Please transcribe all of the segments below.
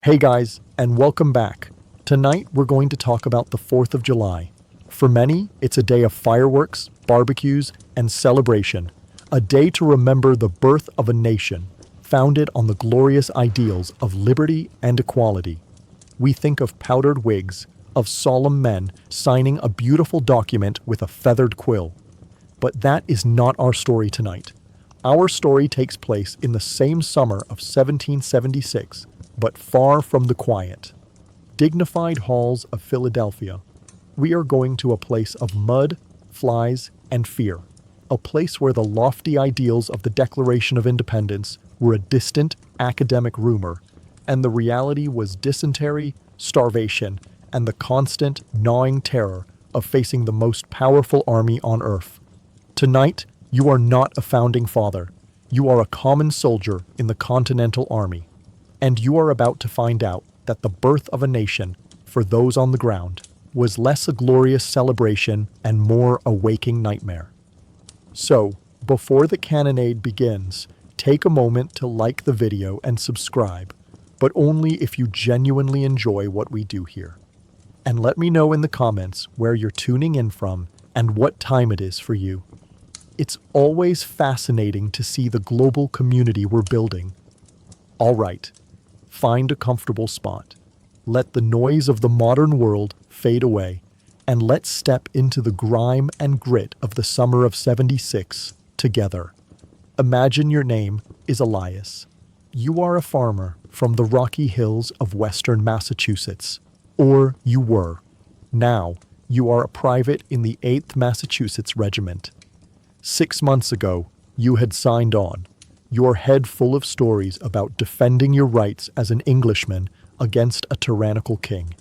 Hey guys, and welcome back. Tonight we're going to talk about the 4th of July. For many, it's a day of fireworks, barbecues, and celebration. A day to remember the birth of a nation, founded on the glorious ideals of liberty and equality. We think of powdered wigs, of solemn men signing a beautiful document with a feathered quill. But that is not our story tonight. Our story takes place in the same summer of 1776, but far from the quiet, dignified halls of Philadelphia. We are going to a place of mud, flies, and fear, a place where the lofty ideals of the Declaration of Independence were a distant academic rumor, and the reality was dysentery, starvation, and the constant, gnawing terror of facing the most powerful army on earth. Tonight, you are not a founding father. You are a common soldier in the Continental Army. And you are about to find out that the birth of a nation, for those on the ground, was less a glorious celebration and more a waking nightmare. So, before the cannonade begins, take a moment to like the video and subscribe, but only if you genuinely enjoy what we do here. And let me know in the comments where you're tuning in from and what time it is for you. It's always fascinating to see the global community we're building. All right, find a comfortable spot. Let the noise of the modern world fade away, and let's step into the grime and grit of the summer of '76 together. Imagine your name is Elias. You are a farmer from the Rocky Hills of western Massachusetts. Or you were. Now, you are a private in the 8th Massachusetts Regiment. 6 months ago, you had signed on, your head full of stories about defending your rights as an Englishman against a tyrannical king.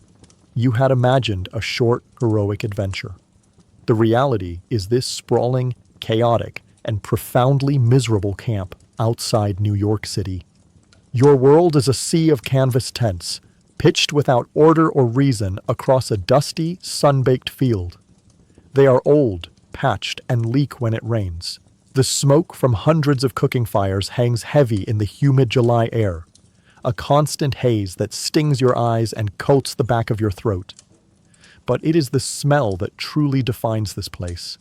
You had imagined a short, heroic adventure. The reality is this sprawling, chaotic, and profoundly miserable camp outside New York City. Your world is a sea of canvas tents, pitched without order or reason across a dusty, sun-baked field. They are old, patched, and leak when it rains. The smoke from hundreds of cooking fires hangs heavy in the humid July air, a constant haze that stings your eyes and coats the back of your throat. But it is the smell that truly defines this place.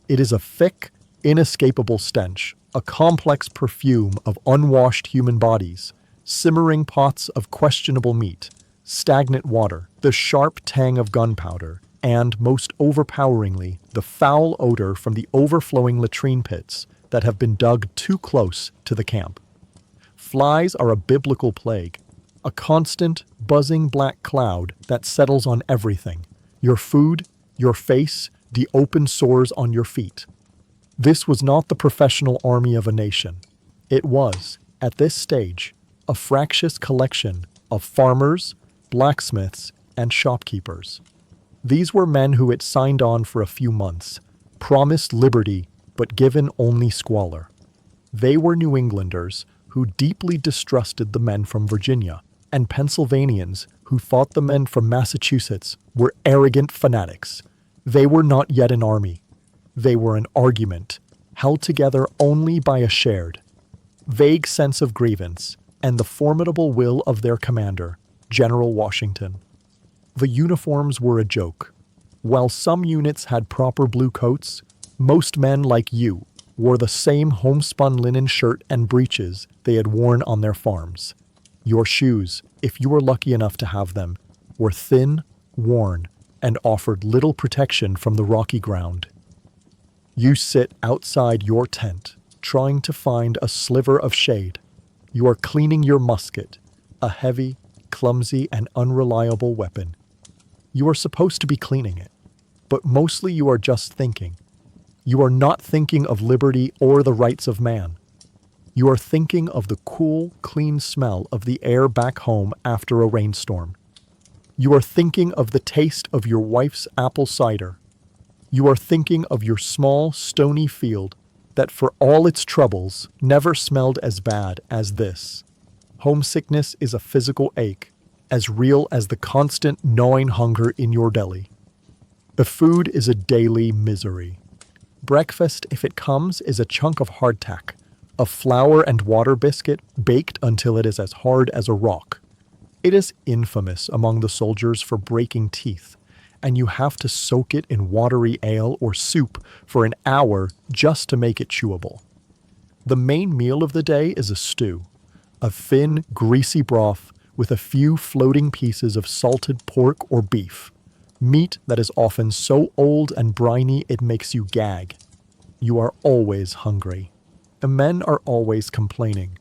It is a thick, inescapable stench, a complex perfume of unwashed human bodies, simmering pots of questionable meat, stagnant water, the sharp tang of gunpowder, and, most overpoweringly, the foul odor from the overflowing latrine pits that have been dug too close to the camp. Flies are a biblical plague, a constant, buzzing black cloud that settles on everything: your food, your face, the open sores on your feet. This was not the professional army of a nation. It was, at this stage, a fractious collection of farmers, blacksmiths, and shopkeepers. These were men who had signed on for a few months, promised liberty, but given only squalor. They were New Englanders who deeply distrusted the men from Virginia, and Pennsylvanians who thought the men from Massachusetts were arrogant fanatics. They were not yet an army. They were an argument, held together only by a shared, vague sense of grievance and the formidable will of their commander, General Washington. The uniforms were a joke. While some units had proper blue coats, most men like you wore the same homespun linen shirt and breeches they had worn on their farms. Your shoes, if you were lucky enough to have them, were thin, worn, and offered little protection from the rocky ground. You sit outside your tent, trying to find a sliver of shade. You are cleaning your musket, a heavy, clumsy, and unreliable weapon. You are supposed to be cleaning it, but mostly you are just thinking. You are not thinking of liberty or the rights of man. You are thinking of the cool, clean smell of the air back home after a rainstorm. You are thinking of the taste of your wife's apple cider. You are thinking of your small, stony field that, for all its troubles, never smelled as bad as this. Homesickness is a physical ache, as real as the constant gnawing hunger in your belly. The food is a daily misery. Breakfast, if it comes, is a chunk of hardtack, a flour and water biscuit baked until it is as hard as a rock. It is infamous among the soldiers for breaking teeth, and you have to soak it in watery ale or soup for an hour just to make it chewable. The main meal of the day is a stew, a thin, greasy broth with a few floating pieces of salted pork or beef, meat that is often so old and briny it makes you gag. You are always hungry. The men are always complaining,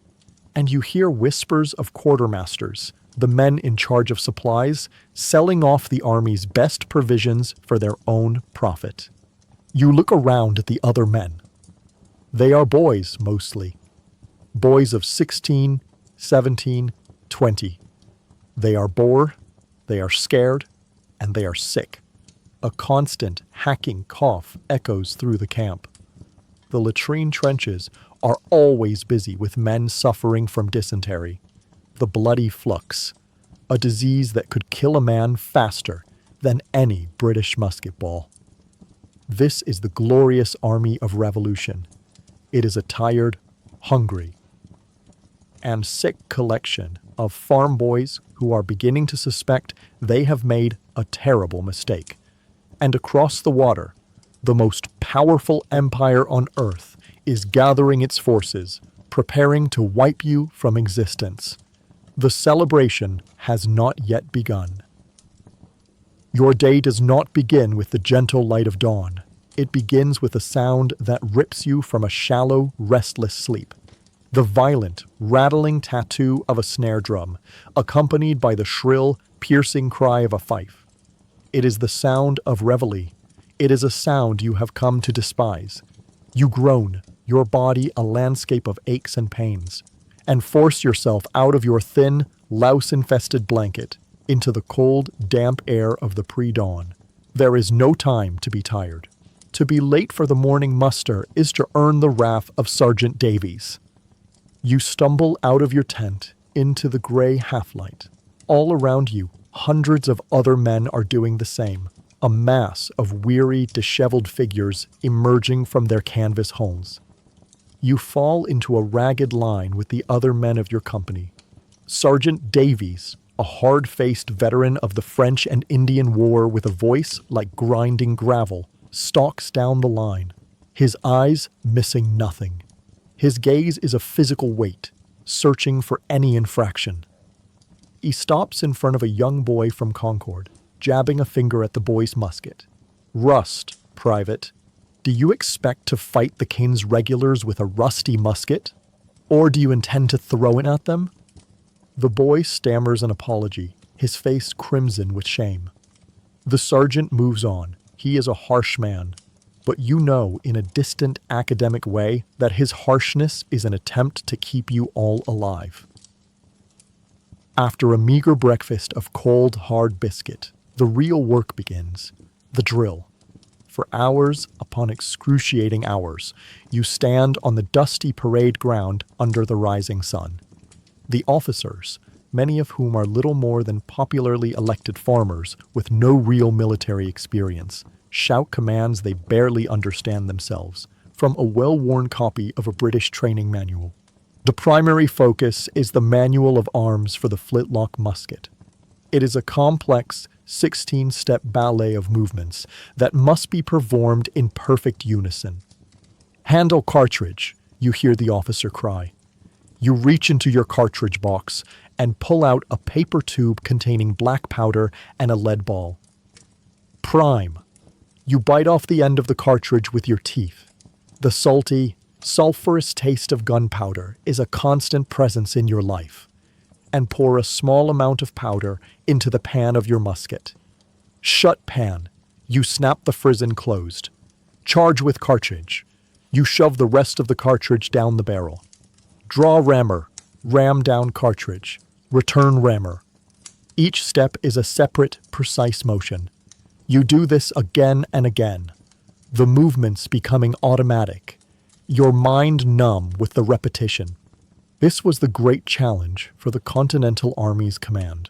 and you hear whispers of quartermasters, the men in charge of supplies, selling off the army's best provisions for their own profit. You look around at the other men. They are boys, mostly. Boys of 16, 17, 20. They are bored, they are scared, and they are sick. A constant hacking cough echoes through the camp. The latrine trenches are always busy with men suffering from dysentery, the bloody flux, a disease that could kill a man faster than any British musket ball. This is the glorious army of revolution. It is a tired, hungry, and sick collection of farm boys who are beginning to suspect they have made a terrible mistake. And across the water, the most powerful empire on earth is gathering its forces, preparing to wipe you from existence. The celebration has not yet begun. Your day does not begin with the gentle light of dawn. It begins with a sound that rips you from a shallow, restless sleep. The violent, rattling tattoo of a snare drum, accompanied by the shrill, piercing cry of a fife. It is the sound of reveille. It is a sound you have come to despise. You groan, your body a landscape of aches and pains, and force yourself out of your thin, louse-infested blanket into the cold, damp air of the pre-dawn. There is no time to be tired. To be late for the morning muster is to earn the wrath of Sergeant Davies. You stumble out of your tent into the gray half-light. All around you, hundreds of other men are doing the same, a mass of weary, disheveled figures emerging from their canvas holes. You fall into a ragged line with the other men of your company. Sergeant Davies, a hard-faced veteran of the French and Indian War with a voice like grinding gravel, stalks down the line, his eyes missing nothing. His gaze is a physical weight, searching for any infraction. He stops in front of a young boy from Concord, jabbing a finger at the boy's musket. "Rust, Private. Do you expect to fight the King's regulars with a rusty musket? Or do you intend to throw it at them?" The boy stammers an apology, his face crimson with shame. The sergeant moves on. He is a harsh man, but you know in a distant academic way that his harshness is an attempt to keep you all alive. After a meager breakfast of cold, hard biscuit, the real work begins, the drill. For hours upon excruciating hours, you stand on the dusty parade ground under the rising sun. The officers, many of whom are little more than popularly elected farmers with no real military experience, shout commands they barely understand themselves, from a well-worn copy of a British training manual. The primary focus is the manual of arms for the flintlock musket. It is a complex 16-step ballet of movements that must be performed in perfect unison. "Handle cartridge," you hear the officer cry. You reach into your cartridge box and pull out a paper tube containing black powder and a lead ball. "Prime." You bite off the end of the cartridge with your teeth. The salty, sulfurous taste of gunpowder is a constant presence in your life. And pour a small amount of powder into the pan of your musket. "Shut pan." You snap the frizzen closed. "Charge with cartridge." You shove the rest of the cartridge down the barrel. "Draw rammer." Ram down cartridge. Return rammer. Each step is a separate, precise motion. You do this again and again, the movements becoming automatic, your mind numb with the repetition. This was the great challenge for the Continental Army's command.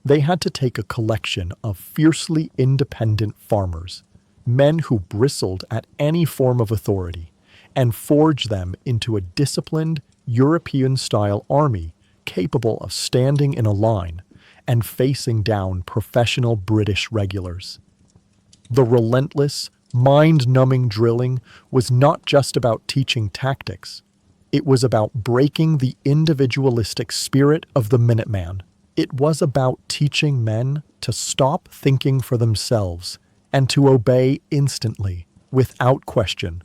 They had to take a collection of fiercely independent farmers, men who bristled at any form of authority, and forge them into a disciplined, European-style army capable of standing in a line and facing down professional British regulars. The relentless, mind-numbing drilling was not just about teaching tactics. It was about breaking the individualistic spirit of the Minuteman. It was about teaching men to stop thinking for themselves and to obey instantly, without question.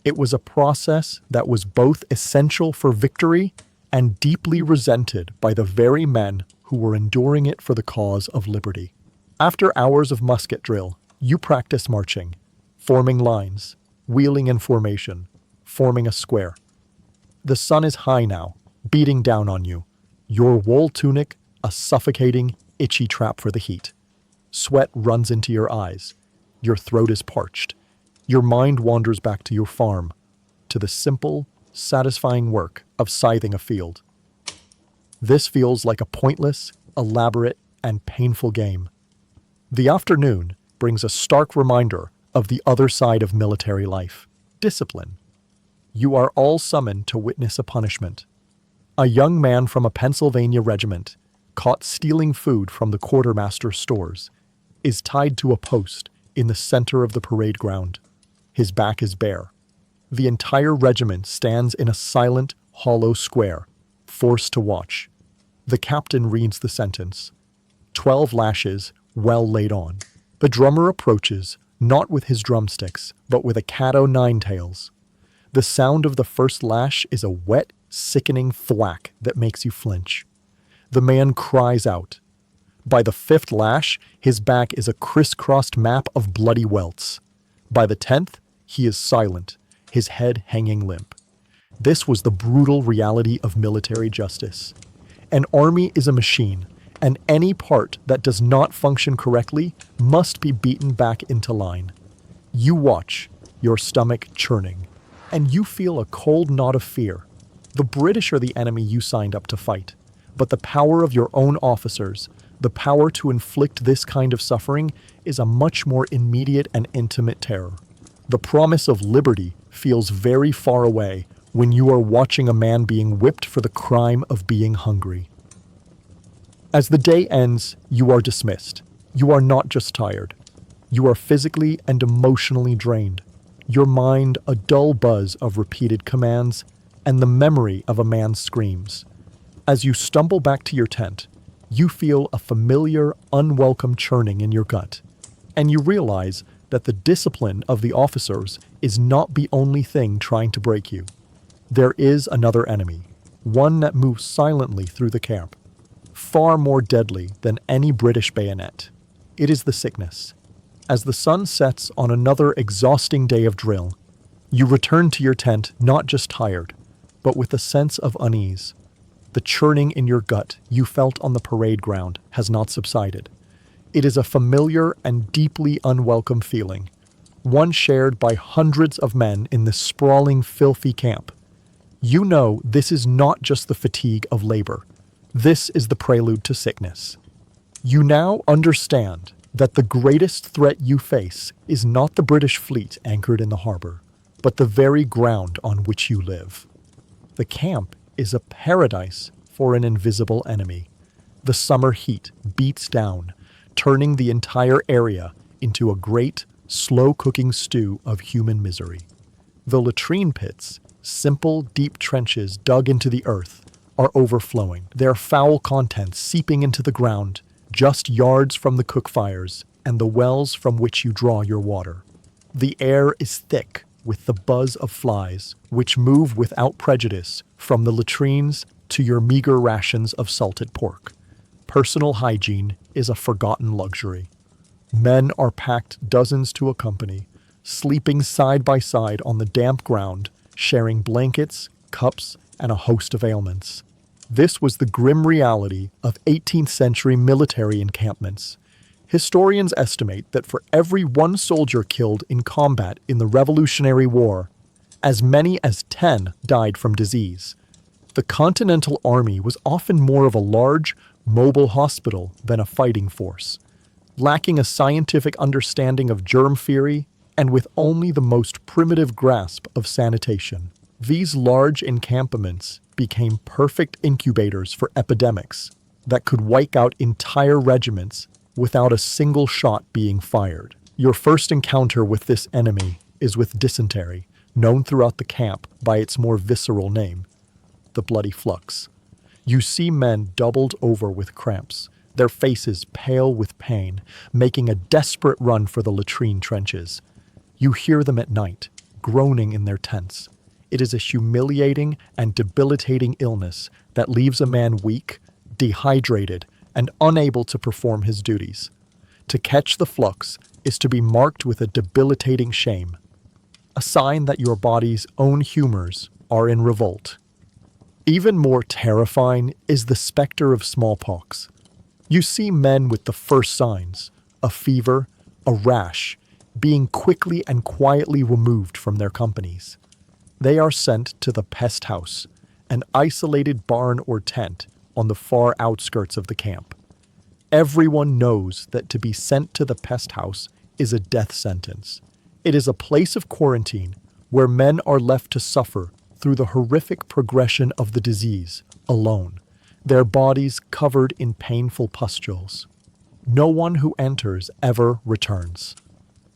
It was a process that was both essential for victory and deeply resented by the very men who were enduring it for the cause of liberty. After hours of musket drill, you practice marching, forming lines, wheeling in formation, forming a square. The sun is high now, beating down on you. Your wool tunic, a suffocating, itchy trap for the heat. Sweat runs into your eyes. Your throat is parched. Your mind wanders back to your farm, to the simple, satisfying work of scything a field. This feels like a pointless, elaborate, and painful game. The afternoon brings a stark reminder of the other side of military life: discipline. You are all summoned to witness a punishment. A young man from a Pennsylvania regiment, caught stealing food from the quartermaster's stores, is tied to a post in the center of the parade ground. His back is bare. The entire regiment stands in a silent, hollow square, forced to watch. The captain reads the sentence: 12 lashes, well laid on. The drummer approaches, not with his drumsticks, but with a cat o' nine tails. The sound of the first lash is a wet, sickening thwack that makes you flinch. The man cries out. By the 5th lash, his back is a crisscrossed map of bloody welts. By the 10th, he is silent, his head hanging limp. This was the brutal reality of military justice. An army is a machine, and any part that does not function correctly must be beaten back into line. You watch, your stomach churning, and you feel a cold knot of fear. The British are the enemy you signed up to fight, but the power of your own officers, the power to inflict this kind of suffering, is a much more immediate and intimate terror. The promise of liberty feels very far away when you are watching a man being whipped for the crime of being hungry. As the day ends, you are dismissed. You are not just tired. You are physically and emotionally drained. Your mind a dull buzz of repeated commands and the memory of a man's screams. As you stumble back to your tent, you feel a familiar, unwelcome churning in your gut, and you realize that the discipline of the officers is not the only thing trying to break you. There is another enemy, one that moves silently through the camp, far more deadly than any British bayonet. It is the sickness. As the sun sets on another exhausting day of drill, you return to your tent not just tired, but with a sense of unease. The churning in your gut you felt on the parade ground has not subsided. It is a familiar and deeply unwelcome feeling, one shared by hundreds of men in this sprawling, filthy camp. You know this is not just the fatigue of labor. This is the prelude to sickness. You now understand that the greatest threat you face is not the British fleet anchored in the harbor, but the very ground on which you live. The camp is a paradise for an invisible enemy. The summer heat beats down, turning the entire area into a great, slow-cooking stew of human misery. The latrine pits, simple, deep trenches dug into the earth, are overflowing, their foul contents seeping into the ground, just yards from the cook fires and the wells from which you draw your water. The air is thick with the buzz of flies, which move without prejudice from the latrines to your meager rations of salted pork. Personal hygiene is a forgotten luxury. Men are packed dozens to a company, sleeping side by side on the damp ground, sharing blankets, cups, and a host of ailments. This was the grim reality of 18th century military encampments. Historians estimate that for every one soldier killed in combat in the Revolutionary War, as many as 10 died from disease. The Continental Army was often more of a large, mobile hospital than a fighting force, lacking a scientific understanding of germ theory and with only the most primitive grasp of sanitation. These large encampments became perfect incubators for epidemics, that could wipe out entire regiments without a single shot being fired. Your first encounter with this enemy is with dysentery, known throughout the camp by its more visceral name, the bloody flux. You see men doubled over with cramps, their faces pale with pain, making a desperate run for the latrine trenches. You hear them at night, groaning in their tents. It is a humiliating and debilitating illness that leaves a man weak, dehydrated, and unable to perform his duties. To catch the flux is to be marked with a debilitating shame, a sign that your body's own humors are in revolt. Even more terrifying is the specter of smallpox. You see men with the first signs, a fever, a rash, being quickly and quietly removed from their companies. They are sent to the pest house, an isolated barn or tent on the far outskirts of the camp. Everyone knows that to be sent to the pest house is a death sentence. It is a place of quarantine where men are left to suffer through the horrific progression of the disease alone, their bodies covered in painful pustules. No one who enters ever returns.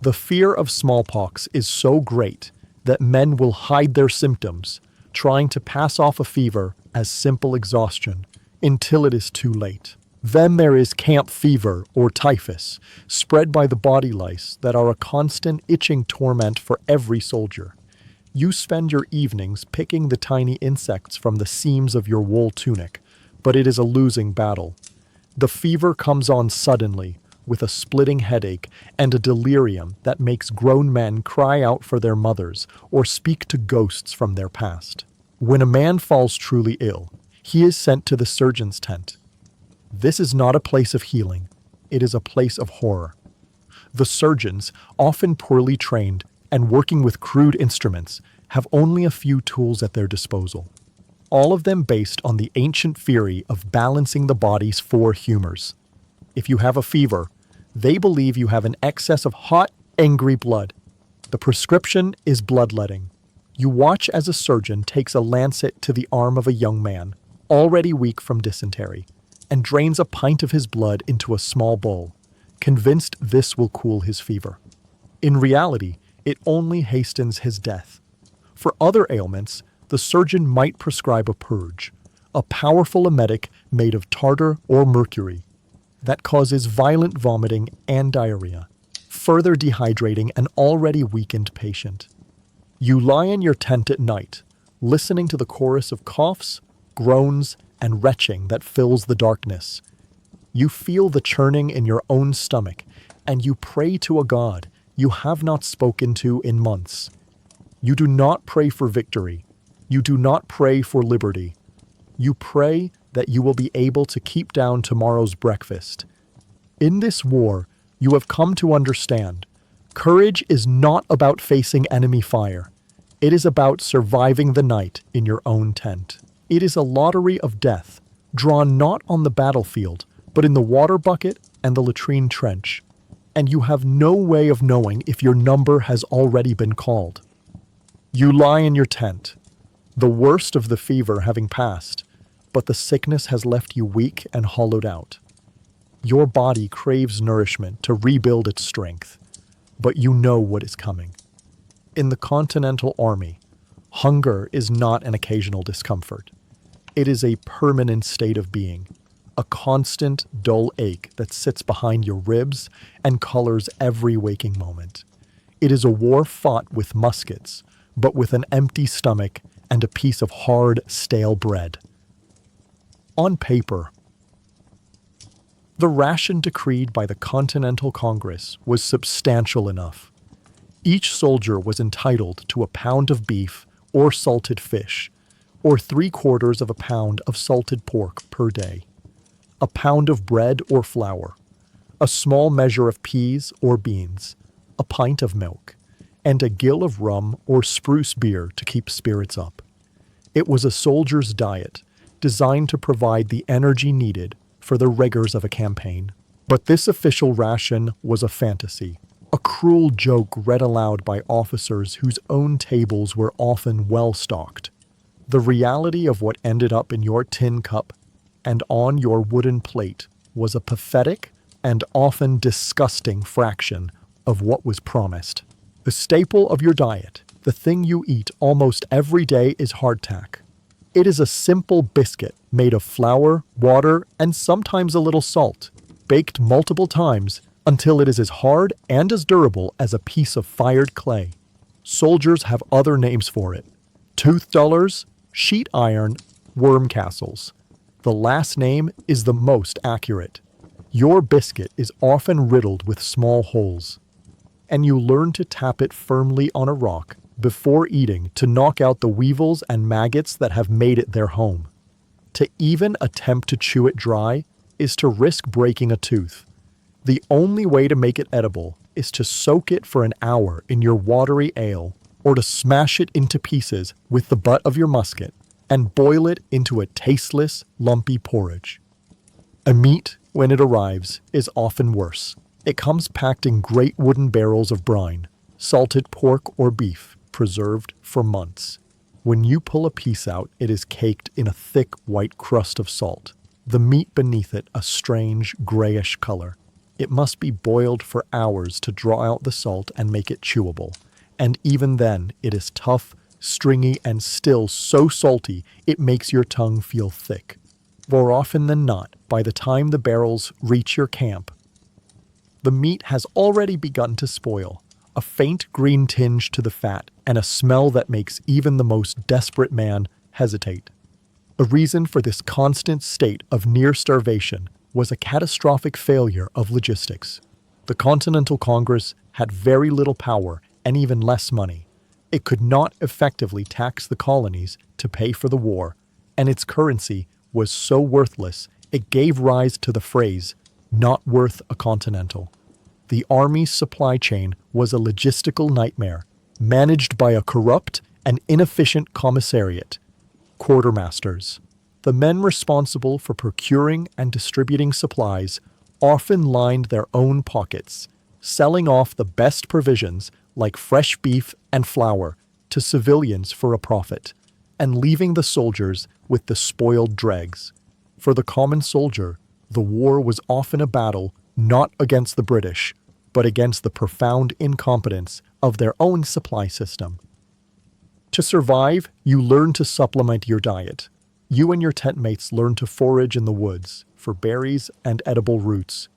The fear of smallpox is so great that men will hide their symptoms, trying to pass off a fever as simple exhaustion until it is too late. Then there is camp fever or typhus, spread by the body lice that are a constant itching torment for every soldier. You spend your evenings picking the tiny insects from the seams of your wool tunic, but it is a losing battle. The fever comes on suddenly, with a splitting headache and a delirium that makes grown men cry out for their mothers or speak to ghosts from their past. When a man falls truly ill, he is sent to the surgeon's tent. This is not a place of healing, it is a place of horror. The surgeons, often poorly trained and working with crude instruments, have only a few tools at their disposal, all of them based on the ancient theory of balancing the body's four humors. If you have a fever, they believe you have an excess of hot, angry blood. The prescription is bloodletting. You watch as a surgeon takes a lancet to the arm of a young man, already weak from dysentery, and drains a pint of his blood into a small bowl, convinced this will cool his fever. In reality, it only hastens his death. For other ailments, the surgeon might prescribe a purge, a powerful emetic made of tartar or mercury that causes violent vomiting and diarrhea, further dehydrating an already weakened patient. You lie in your tent at night, listening to the chorus of coughs, groans, and retching that fills the darkness. You feel the churning in your own stomach, and you pray to a God you have not spoken to in months. You do not pray for victory. You do not pray for liberty. You pray that you will be able to keep down tomorrow's breakfast. In this war, you have come to understand, courage is not about facing enemy fire. It is about surviving the night in your own tent. It is a lottery of death, drawn not on the battlefield, but in the water bucket and the latrine trench. And you have no way of knowing if your number has already been called. You lie in your tent, the worst of the fever having passed, but the sickness has left you weak and hollowed out. Your body craves nourishment to rebuild its strength, but you know what is coming. In the Continental Army, hunger is not an occasional discomfort. It is a permanent state of being, a constant, dull ache that sits behind your ribs and colors every waking moment. It is a war fought with muskets, but with an empty stomach and a piece of hard, stale bread. On paper, the ration decreed by the Continental Congress was substantial enough. Each soldier was entitled to a pound of beef or salted fish, or 3/4 of a pound of salted pork per day, a pound of bread or flour, a small measure of peas or beans, a pint of milk, and a gill of rum or spruce beer to keep spirits up. It was a soldier's diet, designed to provide the energy needed for the rigors of a campaign. But this official ration was a fantasy, a cruel joke read aloud by officers whose own tables were often well stocked. The reality of what ended up in your tin cup and on your wooden plate was a pathetic and often disgusting fraction of what was promised. The staple of your diet, the thing you eat almost every day, is hardtack. It is a simple biscuit made of flour, water, and sometimes a little salt, baked multiple times until it is as hard and as durable as a piece of fired clay. Soldiers have other names for it: tooth dullers, sheet iron, worm castles. The last name is the most accurate. Your biscuit is often riddled with small holes, and you learn to tap it firmly on a rock before eating to knock out the weevils and maggots that have made it their home. To even attempt to chew it dry is to risk breaking a tooth. The only way to make it edible is to soak it for an hour in your watery ale, or to smash it into pieces with the butt of your musket and boil it into a tasteless, lumpy porridge. A meat, when it arrives, is often worse. It comes packed in great wooden barrels of brine, salted pork or beef, preserved for months. When you pull a piece out, it is caked in a thick white crust of salt, the meat beneath it a strange grayish color. It must be boiled for hours to draw out the salt and make it chewable, and even then it is tough, stringy, and still so salty it makes your tongue feel thick. More often than not, by the time the barrels reach your camp, the meat has already begun to spoil, a faint green tinge to the fat, and a smell that makes even the most desperate man hesitate. A reason for this constant state of near starvation was a catastrophic failure of logistics. The Continental Congress had very little power and even less money. It could not effectively tax the colonies to pay for the war, and its currency was so worthless it gave rise to the phrase, "not worth a continental." The army's supply chain was a logistical nightmare, managed by a corrupt and inefficient commissariat, quartermasters. The men responsible for procuring and distributing supplies often lined their own pockets, selling off the best provisions like fresh beef and flour to civilians for a profit, and leaving the soldiers with the spoiled dregs. For the common soldier, the war was often a battle not against the British, but against the profound incompetence of their own supply system. To survive, you learn to supplement your diet. You and your tent mates learn to forage in the woods for berries and edible roots.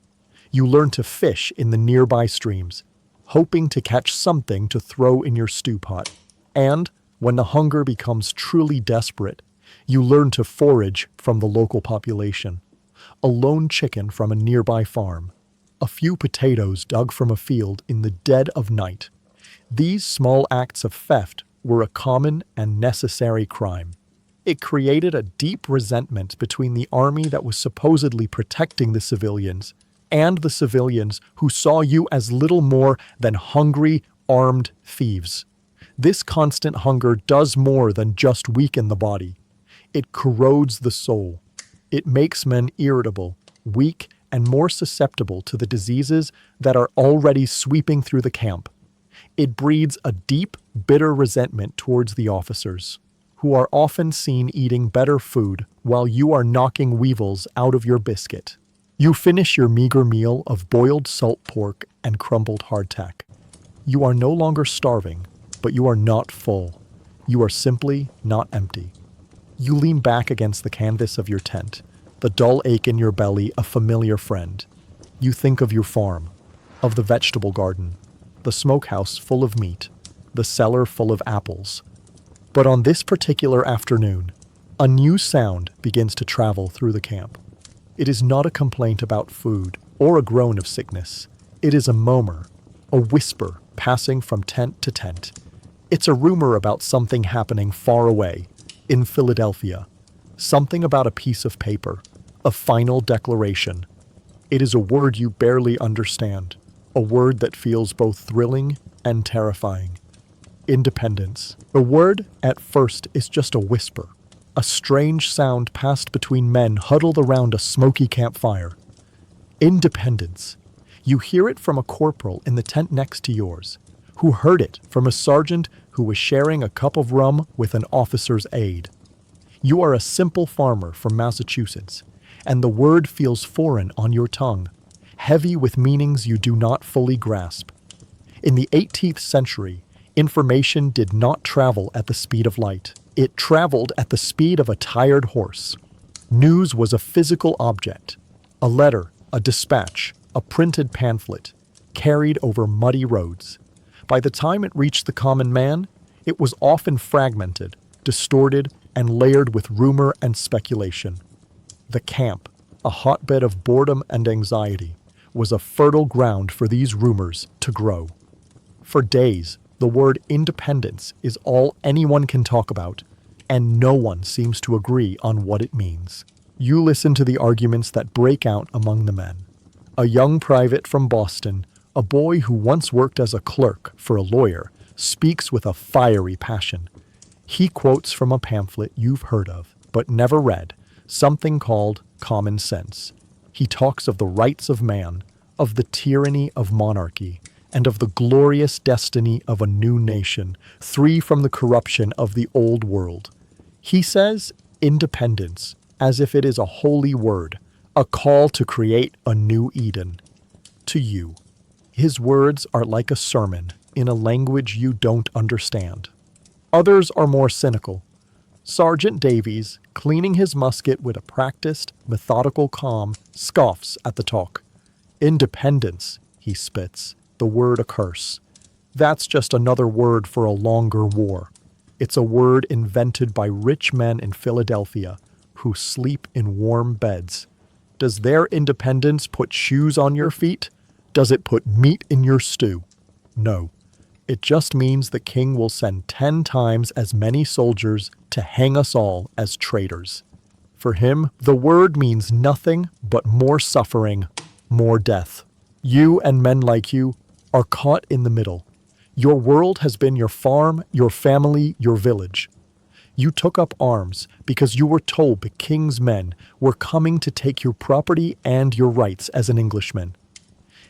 You learn to fish in the nearby streams, hoping to catch something to throw in your stew pot. And, when the hunger becomes truly desperate, you learn to forage from the local population. A lone chicken from a nearby farm, a few potatoes dug from a field in the dead of night. These small acts of theft were a common and necessary crime. It created a deep resentment between the army that was supposedly protecting the civilians and the civilians who saw you as little more than hungry, armed thieves. This constant hunger does more than just weaken the body. It corrodes the soul. It makes men irritable, weak, and more susceptible to the diseases that are already sweeping through the camp. It breeds a deep, bitter resentment towards the officers, who are often seen eating better food while you are knocking weevils out of your biscuit. You finish your meager meal of boiled salt pork and crumbled hardtack. You are no longer starving, but you are not full. You are simply not empty. You lean back against the canvas of your tent, the dull ache in your belly a familiar friend. You think of your farm, of the vegetable garden, the smokehouse full of meat, the cellar full of apples. But on this particular afternoon, a new sound begins to travel through the camp. It is not a complaint about food or a groan of sickness. It is a murmur, a whisper passing from tent to tent. It's a rumor about something happening far away, in Philadelphia. Something about a piece of paper, a final declaration. It is a word you barely understand, a word that feels both thrilling and terrifying. Independence. The word, at first, is just a whisper, a strange sound passed between men huddled around a smoky campfire. Independence. You hear it from a corporal in the tent next to yours, who heard it from a sergeant who was sharing a cup of rum with an officer's aide. You are a simple farmer from Massachusetts, and the word feels foreign on your tongue, heavy with meanings you do not fully grasp. In the 18th century, information did not travel at the speed of light. It traveled at the speed of a tired horse. News was a physical object, a letter, a dispatch, a printed pamphlet, carried over muddy roads. By the time it reached the common man, it was often fragmented, distorted, and layered with rumor and speculation. The camp, a hotbed of boredom and anxiety, was a fertile ground for these rumors to grow. For days, the word independence is all anyone can talk about, and no one seems to agree on what it means. You listen to the arguments that break out among the men. A young private from Boston, a boy who once worked as a clerk for a lawyer, speaks with a fiery passion. He quotes from a pamphlet you've heard of, but never read, something called Common Sense. He talks of the rights of man, of the tyranny of monarchy, and of the glorious destiny of a new nation, free from the corruption of the old world. He says independence, as if it is a holy word, a call to create a new Eden. To you, his words are like a sermon in a language you don't understand. Others are more cynical. Sergeant Davies, cleaning his musket with a practiced, methodical calm, scoffs at the talk. Independence, he spits, the word a curse. That's just another word for a longer war. It's a word invented by rich men in Philadelphia who sleep in warm beds. Does their independence put shoes on your feet? Does it put meat in your stew? No. It just means the king will send 10 times as many soldiers to hang us all as traitors. For him, the word means nothing but more suffering, more death. You and men like you are caught in the middle. Your world has been your farm, your family, your village. You took up arms because you were told the king's men were coming to take your property and your rights as an Englishman.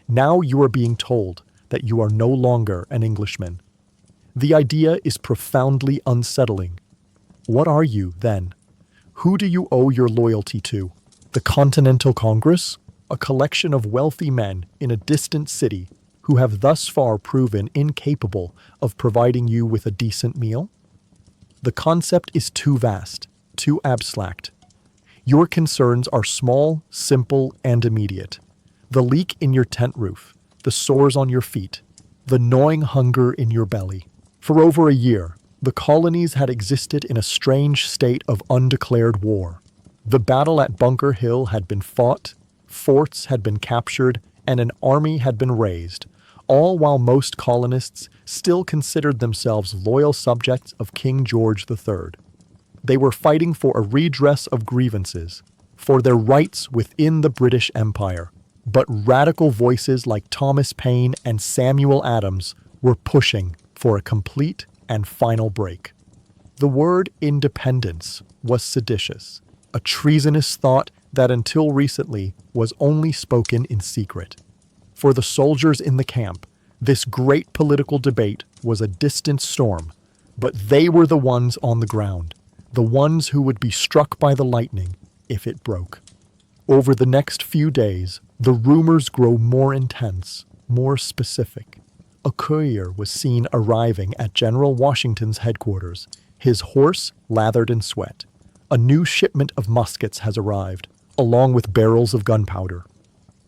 Now you are being told that you are no longer an Englishman. The idea is profoundly unsettling. What are you, then? Who do you owe your loyalty to? The Continental Congress? A collection of wealthy men in a distant city who have thus far proven incapable of providing you with a decent meal? The concept is too vast, too abstract. Your concerns are small, simple, and immediate. The leak in your tent roof, the sores on your feet, the gnawing hunger in your belly. For over a year, the colonies had existed in a strange state of undeclared war. The battle at Bunker Hill had been fought, forts had been captured, and an army had been raised, all while most colonists still considered themselves loyal subjects of King George III. They were fighting for a redress of grievances, for their rights within the British Empire. But radical voices like Thomas Paine and Samuel Adams were pushing for a complete and final break. The word independence was seditious, a treasonous thought that until recently was only spoken in secret. For the soldiers in the camp, this great political debate was a distant storm, but they were the ones on the ground, the ones who would be struck by the lightning if it broke. Over the next few days, the rumors grow more intense, more specific. A courier was seen arriving at General Washington's headquarters, his horse lathered in sweat. A new shipment of muskets has arrived, along with barrels of gunpowder.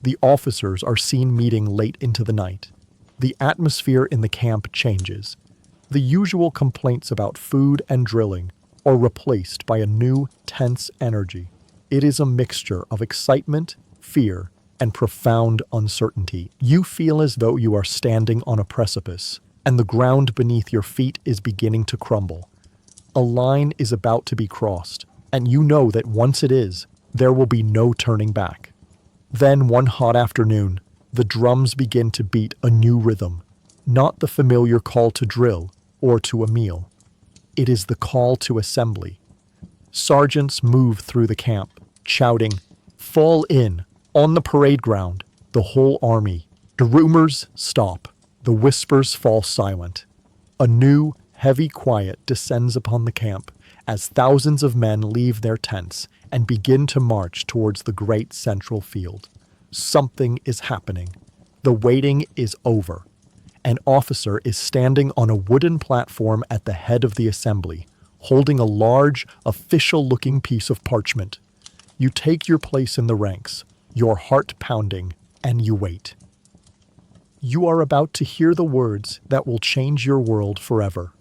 The officers are seen meeting late into the night. The atmosphere in the camp changes. The usual complaints about food and drilling are replaced by a new, tense energy. It is a mixture of excitement, fear, and profound uncertainty. You feel as though you are standing on a precipice, and the ground beneath your feet is beginning to crumble. A line is about to be crossed, and you know that once it is, there will be no turning back. Then one hot afternoon, the drums begin to beat a new rhythm, not the familiar call to drill or to a meal. It is the call to assembly. Sergeants move through the camp, shouting, "Fall in, on the parade ground, the whole army." The rumors stop. The whispers fall silent. A new, heavy quiet descends upon the camp as thousands of men leave their tents and begin to march towards the great central field. Something is happening. The waiting is over. An officer is standing on a wooden platform at the head of the assembly, holding a large, official-looking piece of parchment. You take your place in the ranks, your heart pounding, and you wait. You are about to hear the words that will change your world forever.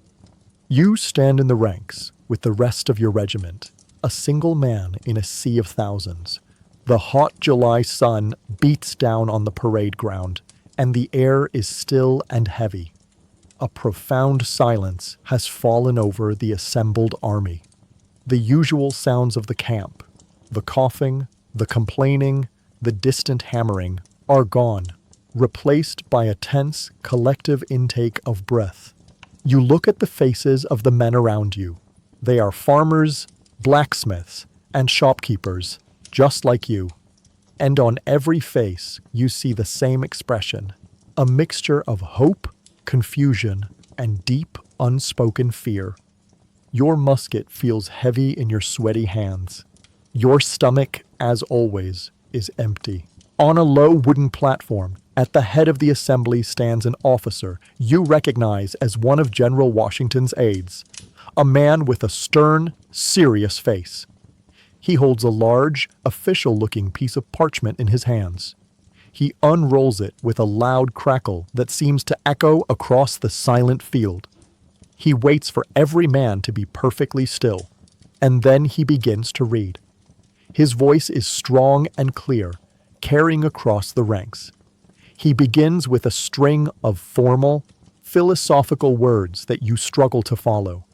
You stand in the ranks with the rest of your regiment, a single man in a sea of thousands. The hot July sun beats down on the parade ground, and the air is still and heavy. A profound silence has fallen over the assembled army. The usual sounds of the camp, the coughing, the complaining, the distant hammering, are gone, replaced by a tense, collective intake of breath. You look at the faces of the men around you. They are farmers, blacksmiths, and shopkeepers, just like you. And on every face, you see the same expression, a mixture of hope, confusion, and deep, unspoken fear. Your musket feels heavy in your sweaty hands. Your stomach, as always, is empty. On a low wooden platform, at the head of the assembly stands an officer you recognize as one of General Washington's aides, a man with a stern, serious face. He holds a large, official-looking piece of parchment in his hands. He unrolls it with a loud crackle that seems to echo across the silent field. He waits for every man to be perfectly still, and then he begins to read. His voice is strong and clear, carrying across the ranks. He begins with a string of formal, philosophical words that you struggle to follow.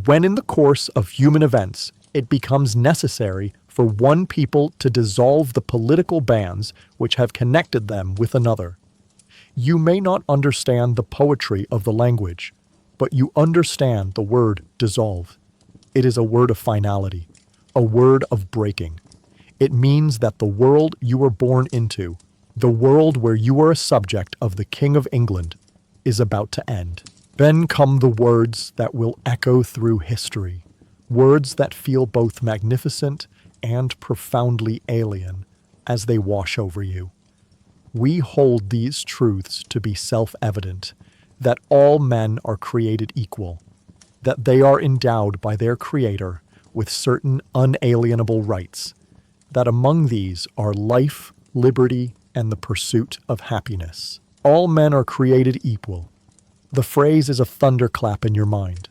When in the course of human events, it becomes necessary for one people to dissolve the political bands which have connected them with another. You may not understand the poetry of the language, but you understand the word dissolve. It is a word of finality, a word of breaking. It means that the world you were born into, the world where you are a subject of the King of England, is about to end. Then come the words that will echo through history, words that feel both magnificent and profoundly alien as they wash over you. We hold these truths to be self-evident, that all men are created equal, that they are endowed by their Creator with certain unalienable rights, that among these are life, liberty, and the pursuit of happiness. All men are created equal. The phrase is a thunderclap in your mind.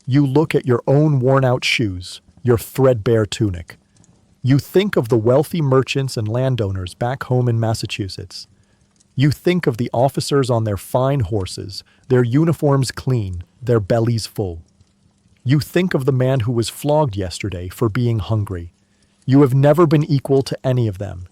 You look at your own worn-out shoes, your threadbare tunic. You think of the wealthy merchants and landowners back home in Massachusetts. You think of the officers on their fine horses, their uniforms clean, their bellies full. You think of the man who was flogged yesterday for being hungry. You have never been equal to any of them.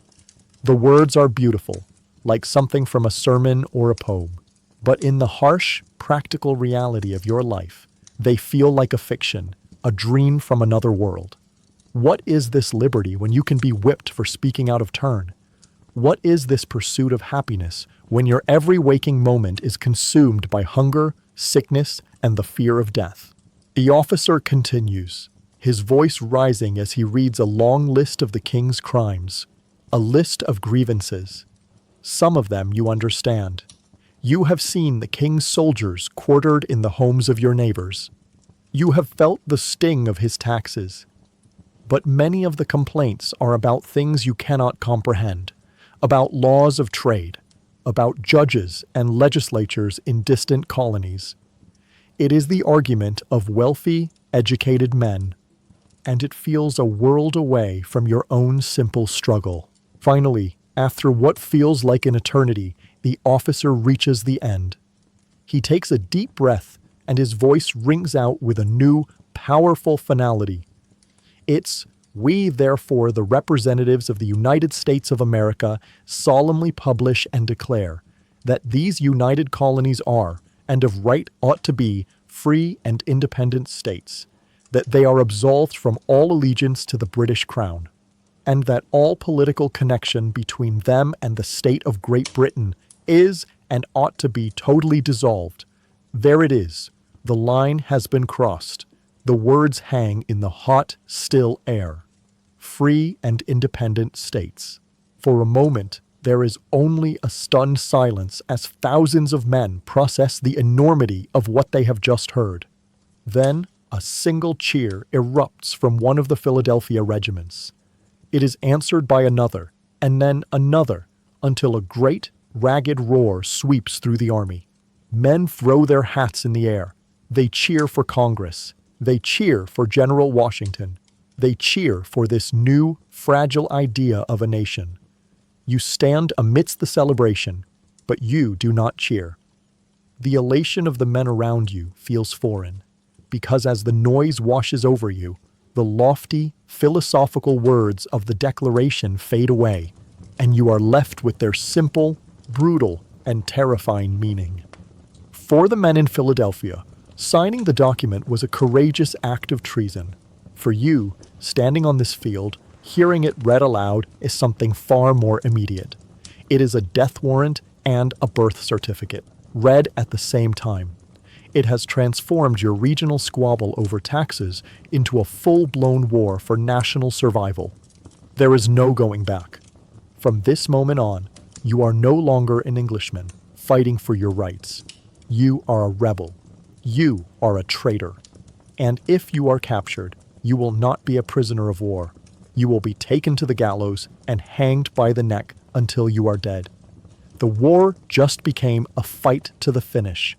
The words are beautiful, like something from a sermon or a poem. But in the harsh, practical reality of your life, they feel like a fiction, a dream from another world. What is this liberty when you can be whipped for speaking out of turn? What is this pursuit of happiness when your every waking moment is consumed by hunger, sickness, and the fear of death? The officer continues, his voice rising as he reads a long list of the king's crimes, a list of grievances. Some of them you understand. You have seen the king's soldiers quartered in the homes of your neighbors. You have felt the sting of his taxes. But many of the complaints are about things you cannot comprehend, about laws of trade, about judges and legislatures in distant colonies. It is the argument of wealthy, educated men, and it feels a world away from your own simple struggle. Finally, after what feels like an eternity, the officer reaches the end. He takes a deep breath, and his voice rings out with a new, powerful finality. It's, "We, therefore, the representatives of the United States of America, solemnly publish and declare that these united colonies are, and of right ought to be, free and independent states, that they are absolved from all allegiance to the British Crown, and that all political connection between them and the state of Great Britain is and ought to be totally dissolved. There it is. The line has been crossed. The words hang in the hot, still air. free and independent states. For a moment, there is only a stunned silence as thousands of men process the enormity of what they have just heard. Then, a single cheer erupts from one of the Philadelphia regiments. It is answered by another, and then another, until a great, ragged roar sweeps through the army. Men throw their hats in the air. They cheer for Congress. They cheer for General Washington. They cheer for this new, fragile idea of a nation. You stand amidst the celebration, but you do not cheer. The elation of the men around you feels foreign, because as the noise washes over you, the lofty, philosophical words of the Declaration fade away, and you are left with their simple, brutal, and terrifying meaning. For the men in Philadelphia, signing the document was a courageous act of treason. For you, standing on this field, hearing it read aloud is something far more immediate. It is a death warrant and a birth certificate, read at the same time. It has transformed your regional squabble over taxes into a full-blown war for national survival. There is no going back. From this moment on, you are no longer an Englishman fighting for your rights. You are a rebel. You are a traitor. And if you are captured, you will not be a prisoner of war. You will be taken to the gallows and hanged by the neck until you are dead. The war just became a fight to the finish.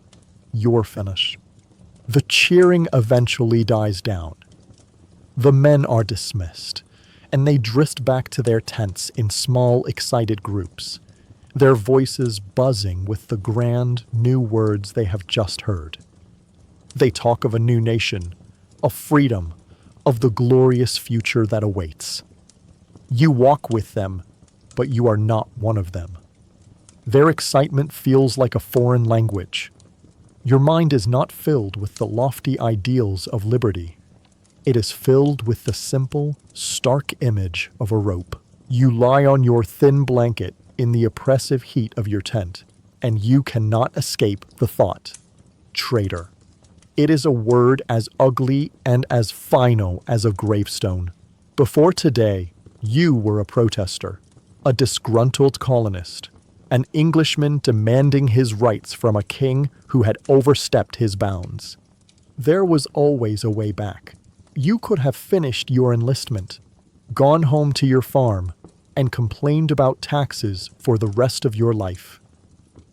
Your finish. The cheering eventually dies down. The men are dismissed, and they drift back to their tents in small, excited groups, their voices buzzing with the grand, new words they have just heard. They talk of a new nation, of freedom, of the glorious future that awaits. You walk with them, but you are not one of them. Their excitement feels like a foreign language. Your mind is not filled with the lofty ideals of liberty. It is filled with the simple, stark image of a rope. You lie on your thin blanket in the oppressive heat of your tent, and you cannot escape the thought, traitor. It is a word as ugly and as final as a gravestone. Before today, you were a protester, a disgruntled colonist, an Englishman demanding his rights from a king who had overstepped his bounds. There was always a way back. You could have finished your enlistment, gone home to your farm, and complained about taxes for the rest of your life.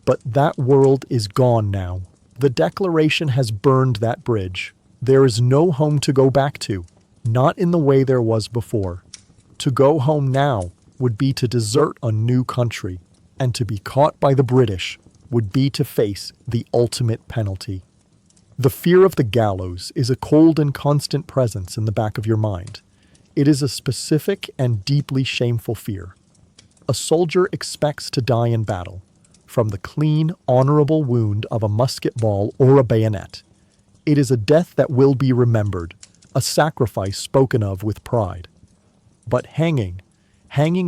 But that world is gone now. The Declaration has burned that bridge. There is no home to go back to, not in the way there was before. To go home now would be to desert a new country, and to be caught by the British would be to face the ultimate penalty. The fear of the gallows is a cold and constant presence in the back of your mind. It is a specific and deeply shameful fear. A soldier expects to die in battle, from the clean, honorable wound of a musket ball or a bayonet. It is a death that will be remembered, a sacrifice spoken of with pride. But hanging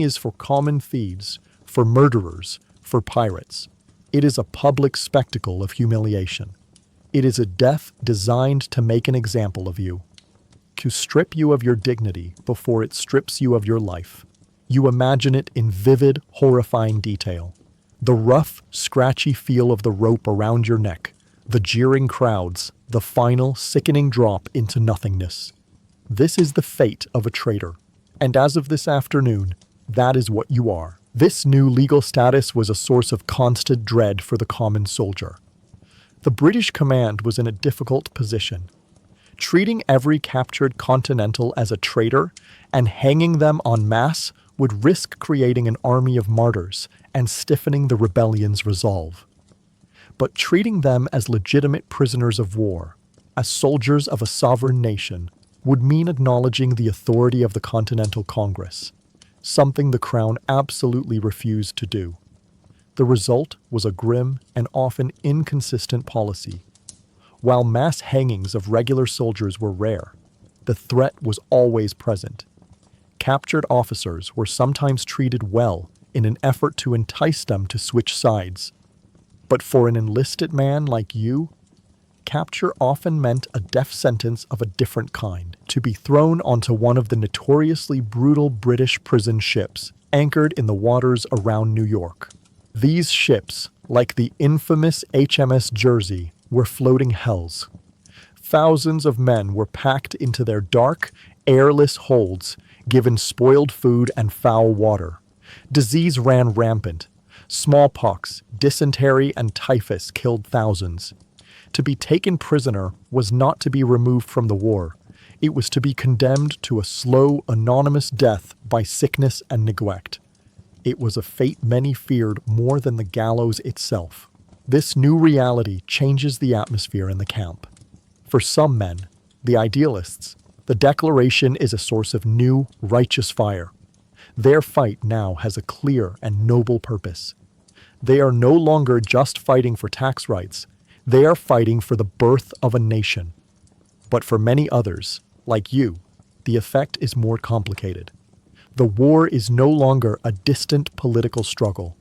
is for common thieves, for murderers, for pirates. It is a public spectacle of humiliation. It is a death designed to make an example of you, to strip you of your dignity before it strips you of your life. You imagine it in vivid, horrifying detail. The rough, scratchy feel of the rope around your neck, the jeering crowds, the final, sickening drop into nothingness. This is the fate of a traitor, and as of this afternoon, that is what you are. This new legal status was a source of constant dread for the common soldier. The British command was in a difficult position. Treating every captured Continental as a traitor and hanging them en masse would risk creating an army of martyrs and stiffening the rebellion's resolve. But treating them as legitimate prisoners of war, as soldiers of a sovereign nation, would mean acknowledging the authority of the Continental Congress, something the Crown absolutely refused to do. The result was a grim and often inconsistent policy. While mass hangings of regular soldiers were rare, the threat was always present. Captured officers were sometimes treated well in an effort to entice them to switch sides. But for an enlisted man like you, capture often meant a death sentence of a different kind. to be thrown onto one of the notoriously brutal British prison ships anchored in the waters around New York. These ships, like the infamous HMS Jersey, were floating hells. Thousands of men were packed into their dark, airless holds, given spoiled food and foul water. Disease ran rampant. Smallpox, dysentery, and typhus killed thousands. To be taken prisoner was not to be removed from the war. It was to be condemned to a slow, anonymous death by sickness and neglect. It was a fate many feared more than the gallows itself. This new reality changes the atmosphere in the camp. For some men, the idealists, the declaration is a source of new, righteous fire. Their fight now has a clear and noble purpose. They are no longer just fighting for tax rights. They are fighting for the birth of a nation. But for many others, like you, the effect is more complicated. The war is no longer a distant political struggle.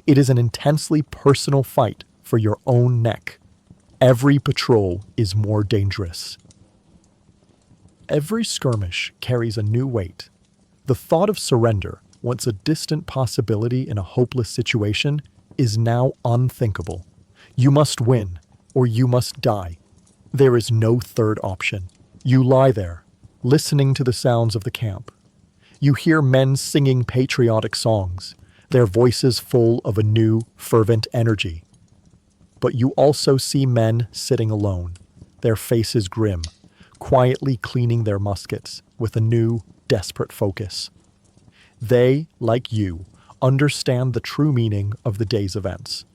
It is an intensely personal fight for your own neck. Every patrol is more dangerous. Every skirmish carries a new weight. The thought of surrender, once a distant possibility in a hopeless situation, is now unthinkable. You must win, or you must die. There is no third option. You lie there, listening to the sounds of the camp. You hear men singing patriotic songs, their voices full of a new, fervent energy. But you also see men sitting alone, their faces grim, quietly cleaning their muskets with a new, desperate focus. They, like you, understand the true meaning of the day's events.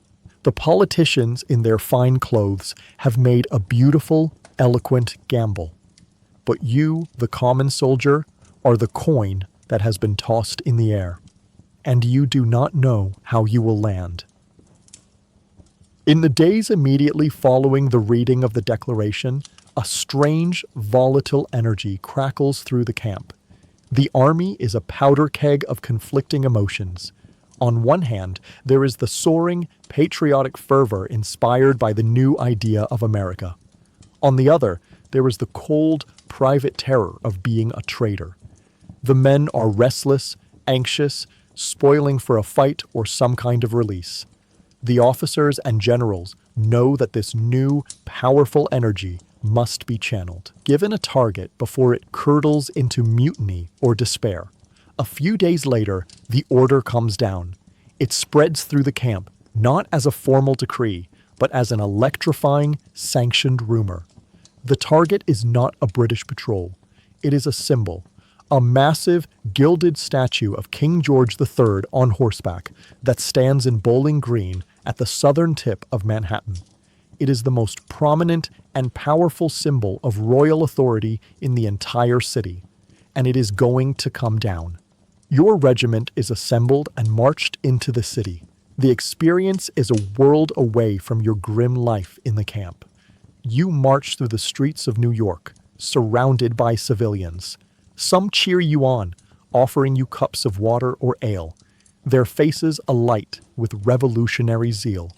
The politicians in their fine clothes have made a beautiful, eloquent gamble. But you, the common soldier, are the coin that has been tossed in the air, and you do not know how you will land. In the days immediately following the reading of the Declaration, a strange, volatile energy crackles through the camp. The army is a powder keg of conflicting emotions. On one hand, there is the soaring, patriotic fervor inspired by the new idea of America. On the other, there is the cold, private terror of being a traitor. The men are restless, anxious, spoiling for a fight or some kind of release. The officers and generals know that this new, powerful energy must be channeled, given a target before it curdles into mutiny or despair. A few days later, the order comes down. It spreads through the camp, not as a formal decree, but as an electrifying, sanctioned rumor. The target is not a British patrol. It is a symbol, a massive, gilded statue of King George III on horseback that stands in Bowling Green at the southern tip of Manhattan. It is the most prominent and powerful symbol of royal authority in the entire city, and it is going to come down. Your regiment is assembled and marched into the city. The experience is a world away from your grim life in the camp. You march through the streets of New York, surrounded by civilians. Some cheer you on, offering you cups of water or ale, their faces alight with revolutionary zeal.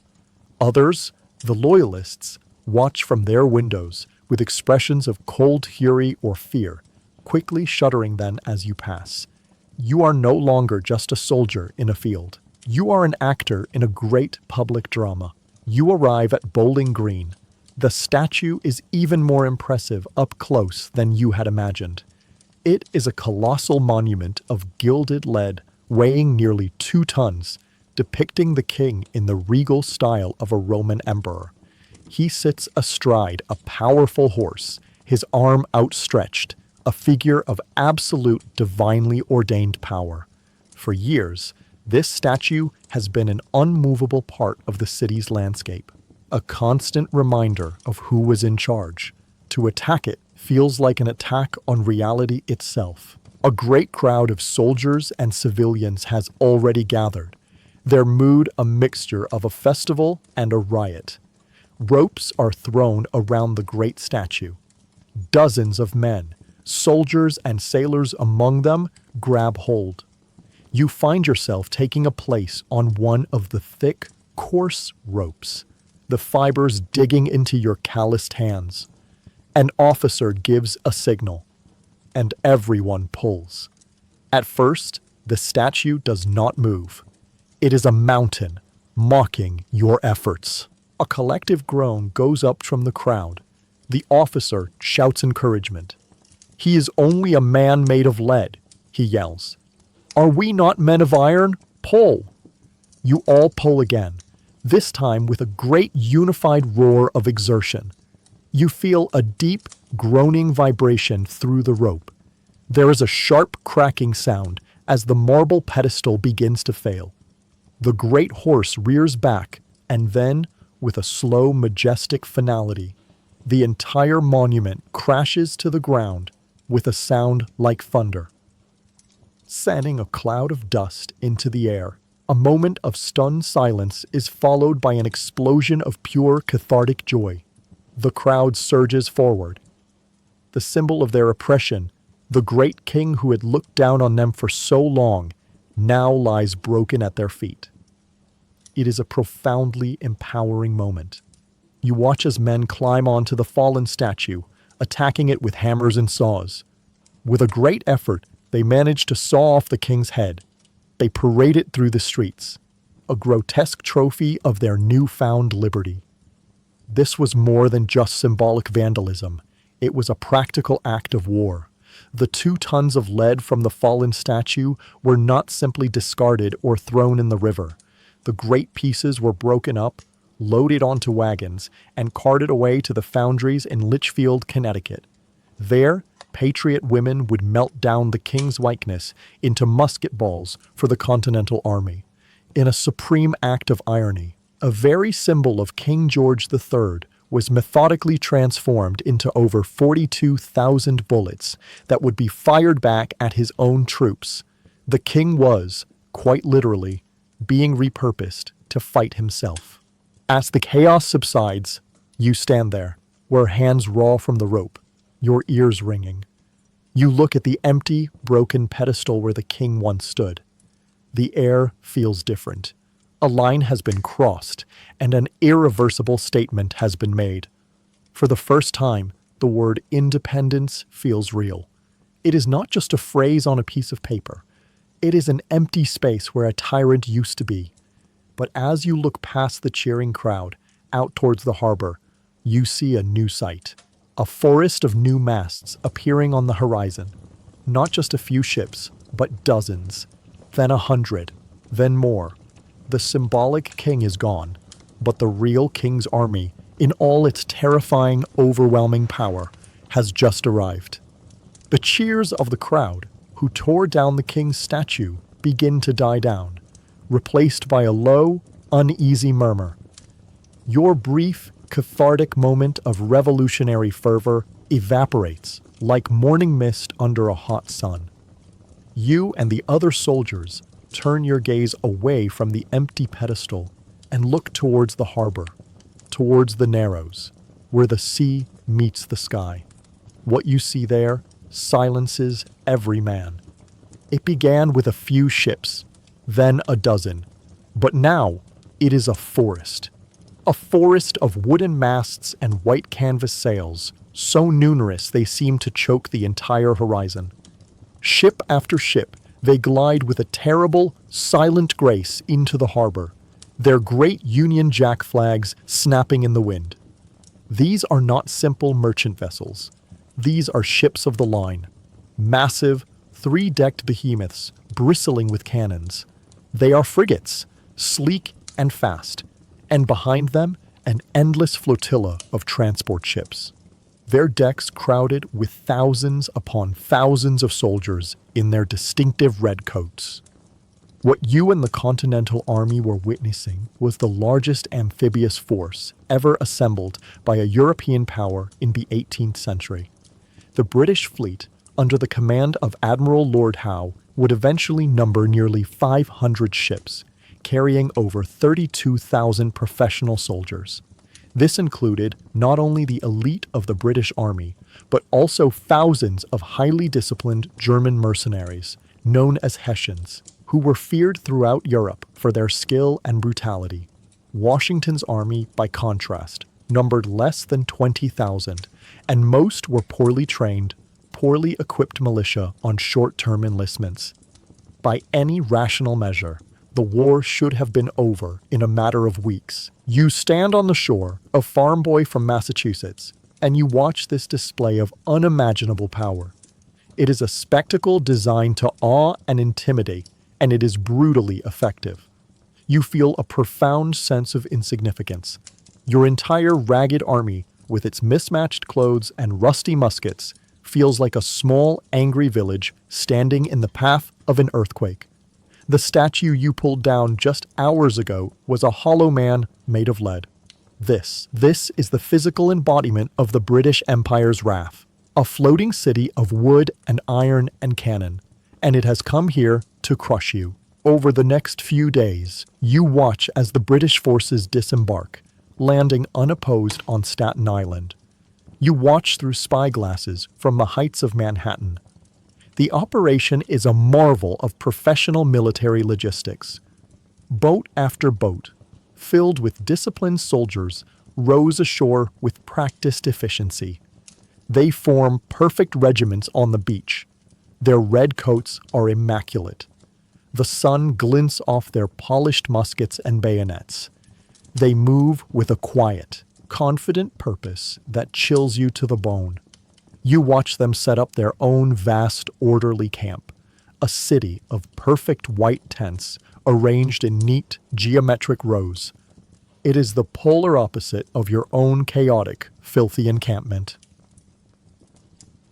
Others, the loyalists, watch from their windows with expressions of cold fury or fear, quickly shuddering then as you pass. You are no longer just a soldier in a field. You are an actor in a great public drama. You arrive at Bowling Green. The statue is even more impressive up close than you had imagined. It is a colossal monument of gilded lead weighing nearly 2 tons, depicting the king in the regal style of a Roman emperor. He sits astride a powerful horse, his arm outstretched, a figure of absolute divinely ordained power. For years, this statue has been an unmovable part of the city's landscape, a constant reminder of who was in charge. To attack it feels like an attack on reality itself. A great crowd of soldiers and civilians has already gathered, their mood a mixture of a festival and a riot. Ropes are thrown around the great statue. Dozens of men, soldiers and sailors among them, grab hold. You find yourself taking a place on one of the thick, coarse ropes, the fibers digging into your calloused hands. An officer gives a signal. and everyone pulls. At first, the statue does not move. It is a mountain, mocking your efforts. A collective groan goes up from the crowd. The officer shouts encouragement. "He is only a man made of lead," he yells. "Are we not men of iron? Pull!" You all pull again, this time with a great unified roar of exertion. You feel a deep, groaning vibration through the rope. There is a sharp cracking sound as the marble pedestal begins to fail. The great horse rears back, and then, with a slow, majestic finality, the entire monument crashes to the ground with a sound like thunder, sending a cloud of dust into the air. A moment of stunned silence is followed by an explosion of pure cathartic joy. The crowd surges forward. The symbol of their oppression, the great king who had looked down on them for so long, now lies broken at their feet. It is a profoundly empowering moment. You watch as men climb onto the fallen statue, attacking it with hammers and saws. With a great effort, they manage to saw off the king's head. They parade it through the streets, a grotesque trophy of their newfound liberty. This was more than just symbolic vandalism. It was a practical act of war. The 2 tons of lead from the fallen statue were not simply discarded or thrown in the river. The great pieces were broken up, loaded onto wagons, and carted away to the foundries in Litchfield, Connecticut. There, patriot women would melt down the king's likeness into musket balls for the Continental Army. In a supreme act of irony, a very symbol of King George III was methodically transformed into over 42,000 bullets that would be fired back at his own troops. The king was, quite literally, being repurposed to fight himself. As the chaos subsides, you stand there, your hands raw from the rope, your ears ringing. You look at the empty, broken pedestal where the king once stood. The air feels different. A line has been crossed, and an irreversible statement has been made. For the first time, the word independence feels real. It is not just a phrase on a piece of paper. It is an empty space where a tyrant used to be. But as you look past the cheering crowd, out towards the harbor, you see a new sight. A forest of new masts appearing on the horizon. Not just a few ships, but dozens. Then 100. Then more. The symbolic king is gone, but the real king's army, in all its terrifying, overwhelming power, has just arrived. The cheers of the crowd, who tore down the king's statue, begin to die down, replaced by a low, uneasy murmur. Your brief, cathartic moment of revolutionary fervor evaporates like morning mist under a hot sun. You and the other soldiers turn your gaze away from the empty pedestal and look towards the harbor, towards the Narrows, where the sea meets the sky. What you see there silences every man. It began with a few ships, then a dozen, but now it is a forest of wooden masts and white canvas sails, so numerous they seem to choke the entire horizon. Ship after ship, they glide with a terrible, silent grace into the harbor, their great Union Jack flags snapping in the wind. These are not simple merchant vessels. These are ships of the line, massive, 3-decked behemoths bristling with cannons. They are frigates, sleek and fast, and behind them, an endless flotilla of transport ships. Their decks crowded with thousands upon thousands of soldiers in their distinctive red coats. What you and the Continental Army were witnessing was the largest amphibious force ever assembled by a European power in the 18th century. The British fleet, under the command of Admiral Lord Howe, would eventually number nearly 500 ships, carrying over 32,000 professional soldiers. This included not only the elite of the British Army, but also thousands of highly disciplined German mercenaries, known as Hessians, who were feared throughout Europe for their skill and brutality. Washington's army, by contrast, numbered less than 20,000, and most were poorly trained, poorly equipped militia on short-term enlistments. By any rational measure, the war should have been over in a matter of weeks. You stand on the shore, a farm boy from Massachusetts, and you watch this display of unimaginable power. It is a spectacle designed to awe and intimidate, and it is brutally effective. You feel a profound sense of insignificance. Your entire ragged army, with its mismatched clothes and rusty muskets, feels like a small, angry village standing in the path of an earthquake. The statue you pulled down just hours ago was a hollow man made of lead. This is the physical embodiment of the British Empire's wrath, a floating city of wood and iron and cannon, and it has come here to crush you. Over the next few days, you watch as the British forces disembark, landing unopposed on Staten Island. You watch through spyglasses from the heights of Manhattan. The operation is a marvel of professional military logistics. Boat after boat, filled with disciplined soldiers, rows ashore with practiced efficiency. They form perfect regiments on the beach. Their red coats are immaculate. The sun glints off their polished muskets and bayonets. They move with a quiet, confident purpose that chills you to the bone. You watch them set up their own vast, orderly camp, a city of perfect white tents arranged in neat, geometric rows. It is the polar opposite of your own chaotic, filthy encampment.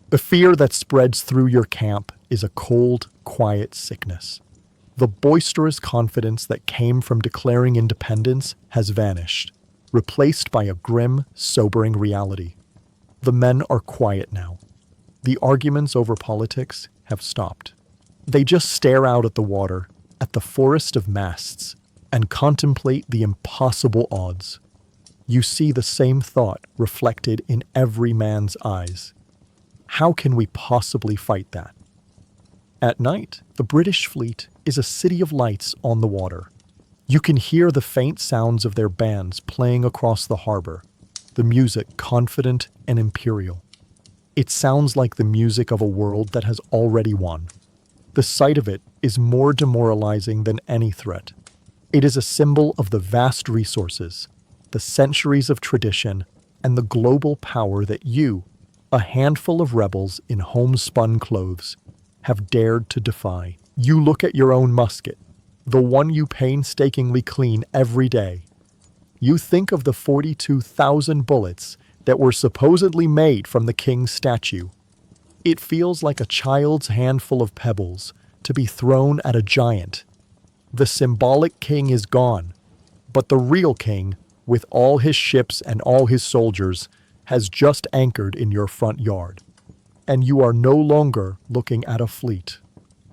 The fear that spreads through your camp is a cold, quiet sickness. The boisterous confidence that came from declaring independence has vanished, replaced by a grim, sobering reality. The men are quiet now. The arguments over politics have stopped. They just stare out at the water, at the forest of masts, and contemplate the impossible odds. You see the same thought reflected in every man's eyes. How can we possibly fight that? At night, the British fleet is a city of lights on the water. You can hear the faint sounds of their bands playing across the harbor, the music confident and imperial. It sounds like the music of a world that has already won. The sight of it is more demoralizing than any threat. It is a symbol of the vast resources, the centuries of tradition, and the global power that you, a handful of rebels in homespun clothes, have dared to defy. You look at your own musket, the one you painstakingly clean every day. You think of the 42,000 bullets that were supposedly made from the king's statue. It feels like a child's handful of pebbles to be thrown at a giant. The symbolic king is gone, but the real king, with all his ships and all his soldiers, has just anchored in your front yard. And you are no longer looking at a fleet.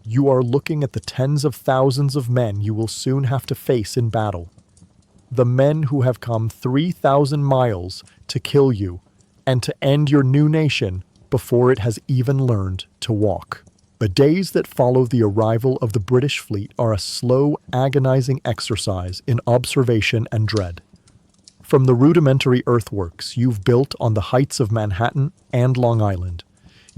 You are looking at the tens of thousands of men you will soon have to face in battle. The men who have come 3,000 miles to kill you and to end your new nation before it has even learned to walk. The days that follow the arrival of the British fleet are a slow, agonizing exercise in observation and dread. From the rudimentary earthworks you've built on the heights of Manhattan and Long Island,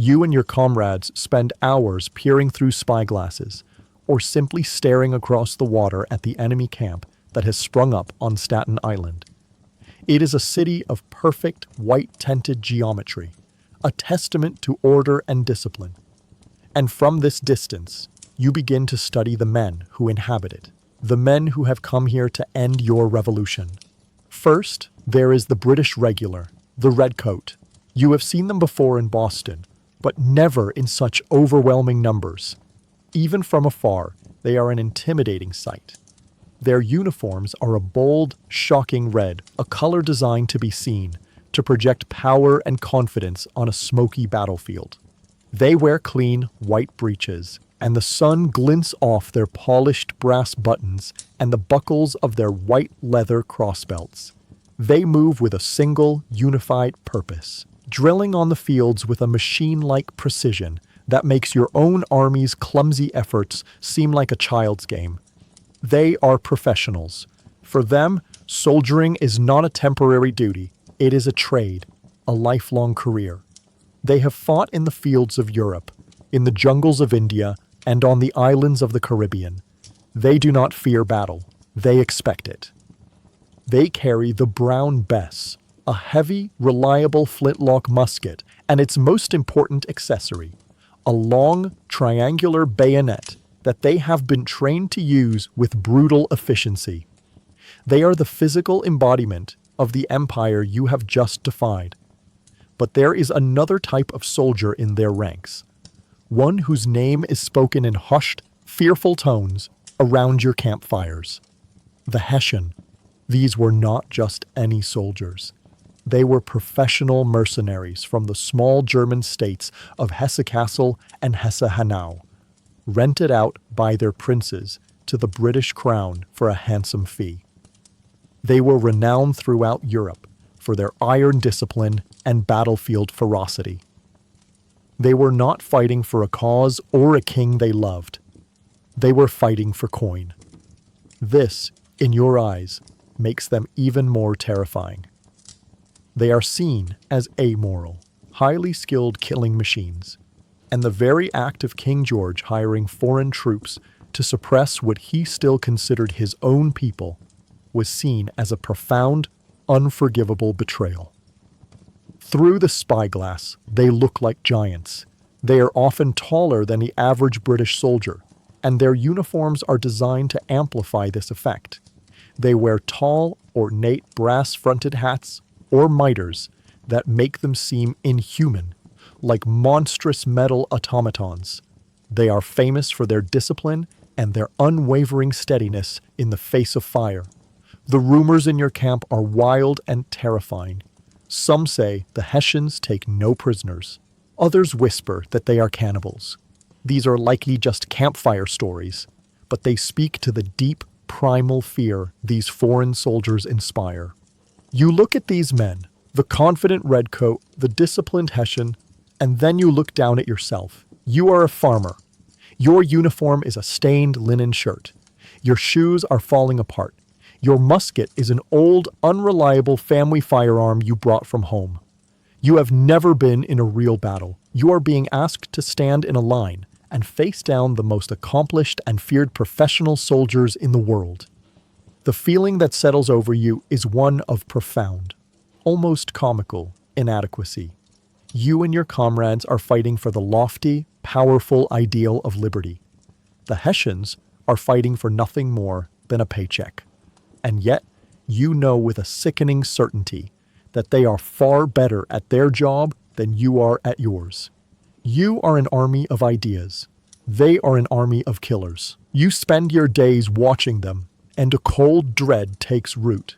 you and your comrades spend hours peering through spyglasses or simply staring across the water at the enemy camp that has sprung up on Staten Island. It is a city of perfect white-tented geometry, a testament to order and discipline. And from this distance, you begin to study the men who inhabit it, the men who have come here to end your revolution. First, there is the British regular, the redcoat. You have seen them before in Boston, but never in such overwhelming numbers. Even from afar, they are an intimidating sight. Their uniforms are a bold, shocking red, a color designed to be seen, to project power and confidence on a smoky battlefield. They wear clean, white breeches, and the sun glints off their polished brass buttons and the buckles of their white leather crossbelts. They move with a single, unified purpose, drilling on the fields with a machine-like precision that makes your own army's clumsy efforts seem like a child's game. They are professionals. For them, soldiering is not a temporary duty. It is a trade, a lifelong career. They have fought in the fields of Europe, in the jungles of India, and on the islands of the Caribbean. They do not fear battle. They expect it. They carry the Brown Bess, a heavy, reliable flintlock musket, and its most important accessory, a long, triangular bayonet that they have been trained to use with brutal efficiency. They are the physical embodiment of the empire you have just defied. But there is another type of soldier in their ranks, one whose name is spoken in hushed, fearful tones around your campfires. The Hessian. These were not just any soldiers. They were professional mercenaries from the small German states of Hesse-Kassel and Hesse-Hanau, rented out by their princes to the British crown for a handsome fee. They were renowned throughout Europe for their iron discipline and battlefield ferocity. They were not fighting for a cause or a king they loved. They were fighting for coin. This, in your eyes, makes them even more terrifying. They are seen as amoral, highly skilled killing machines, and the very act of King George hiring foreign troops to suppress what he still considered his own people was seen as a profound, unforgivable betrayal. Through the spyglass, they look like giants. They are often taller than the average British soldier, and their uniforms are designed to amplify this effect. They wear tall, ornate brass-fronted hats or mitres that make them seem inhuman, like monstrous metal automatons. They are famous for their discipline and their unwavering steadiness in the face of fire. The rumors in your camp are wild and terrifying. Some say the Hessians take no prisoners. Others whisper that they are cannibals. These are likely just campfire stories, but they speak to the deep, primal fear these foreign soldiers inspire. You look at these men, the confident redcoat, the disciplined Hessian, and then you look down at yourself. You are a farmer. Your uniform is a stained linen shirt. Your shoes are falling apart. Your musket is an old, unreliable family firearm you brought from home. You have never been in a real battle. You are being asked to stand in a line and face down the most accomplished and feared professional soldiers in the world. The feeling that settles over you is one of profound, almost comical, inadequacy. You and your comrades are fighting for the lofty, powerful ideal of liberty. The Hessians are fighting for nothing more than a paycheck. And yet, you know with a sickening certainty that they are far better at their job than you are at yours. You are an army of ideas. They are an army of killers. You spend your days watching them, and a cold dread takes root.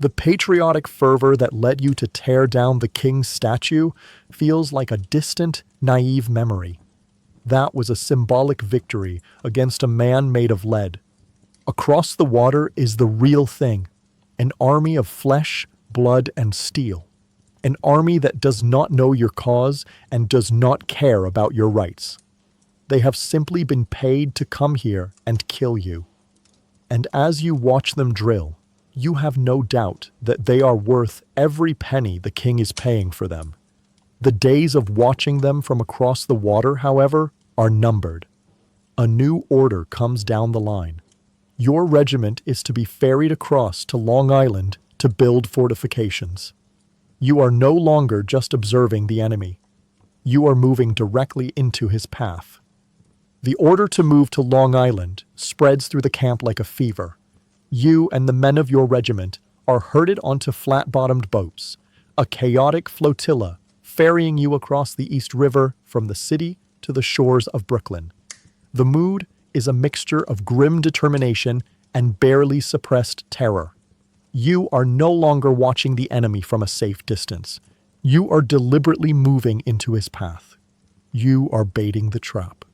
The patriotic fervor that led you to tear down the king's statue feels like a distant, naive memory. That was a symbolic victory against a man made of lead. Across the water is the real thing, an army of flesh, blood, and steel. An army that does not know your cause and does not care about your rights. They have simply been paid to come here and kill you. And as you watch them drill, you have no doubt that they are worth every penny the king is paying for them. The days of watching them from across the water, however, are numbered. A new order comes down the line. Your regiment is to be ferried across to Long Island to build fortifications. You are no longer just observing the enemy. You are moving directly into his path. The order to move to Long Island spreads through the camp like a fever. You and the men of your regiment are herded onto flat-bottomed boats, a chaotic flotilla ferrying you across the East River from the city to the shores of Brooklyn. The mood is a mixture of grim determination and barely suppressed terror. You are no longer watching the enemy from a safe distance. You are deliberately moving into his path. You are baiting the trap.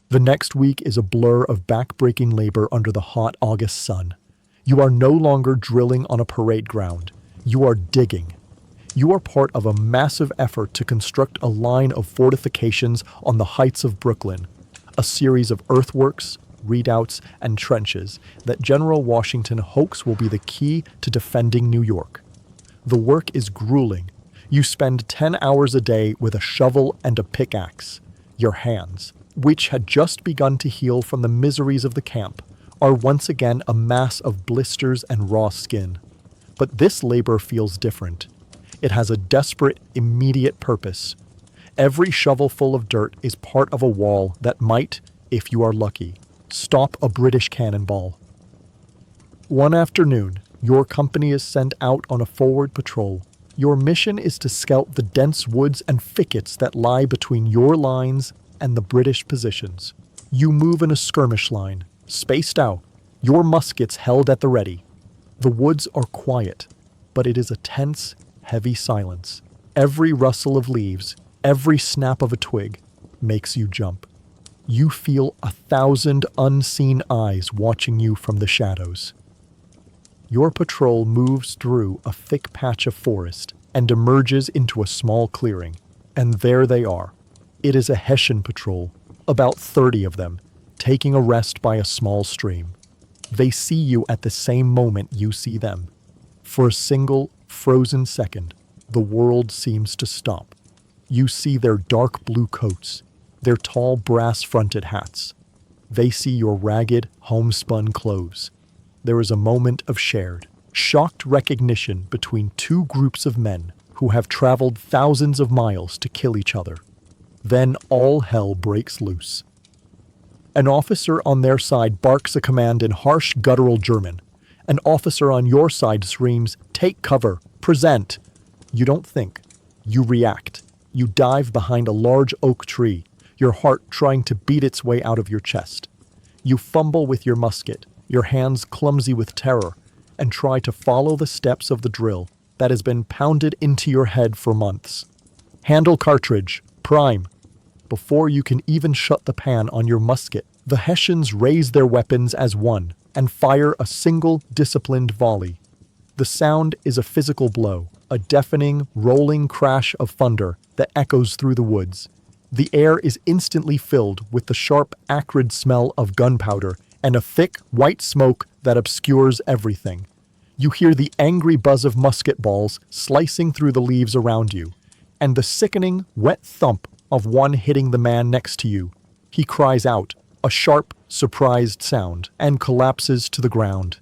The next week is a blur of back-breaking labor under the hot August sun. You are no longer drilling on a parade ground. You are digging. You are part of a massive effort to construct a line of fortifications on the heights of Brooklyn, a series of earthworks, redoubts, and trenches that General Washington hopes will be the key to defending New York. The work is grueling. You spend 10 hours a day with a shovel and a pickaxe. Your hands, which had just begun to heal from the miseries of the camp, are once again a mass of blisters and raw skin. But this labor feels different. It has a desperate, immediate purpose. Every shovelful of dirt is part of a wall that might, if you are lucky, stop a British cannonball. One afternoon, your company is sent out on a forward patrol. Your mission is to scout the dense woods and thickets that lie between your lines and the British positions. You move in a skirmish line, spaced out, your muskets held at the ready. The woods are quiet, but it is a tense, heavy silence. Every rustle of leaves, every snap of a twig, makes you jump. You feel 1,000 unseen eyes watching you from the shadows. Your patrol moves through a thick patch of forest and emerges into a small clearing. And there they are. It is a Hessian patrol, about 30 of them, taking a rest by a small stream. They see you at the same moment you see them. For a single, frozen second, the world seems to stop. You see their dark blue coats, their tall brass-fronted hats. They see your ragged, homespun clothes. There is a moment of shared, shocked recognition between two groups of men who have traveled thousands of miles to kill each other. Then all hell breaks loose. An officer on their side barks a command in harsh, guttural German. An officer on your side screams, "Take cover! Present!" You don't think. You react. You dive behind a large oak tree, your heart trying to beat its way out of your chest. You fumble with your musket, your hands clumsy with terror, and try to follow the steps of the drill that has been pounded into your head for months. Handle cartridge, prime. Before you can even shut the pan on your musket, the Hessians raise their weapons as one and fire a single disciplined volley. The sound is a physical blow, a deafening, rolling crash of thunder that echoes through the woods. The air is instantly filled with the sharp, acrid smell of gunpowder and a thick, white smoke that obscures everything. You hear the angry buzz of musket balls slicing through the leaves around you, and the sickening, wet thump of one hitting the man next to you. He cries out, a sharp, surprised sound, and collapses to the ground.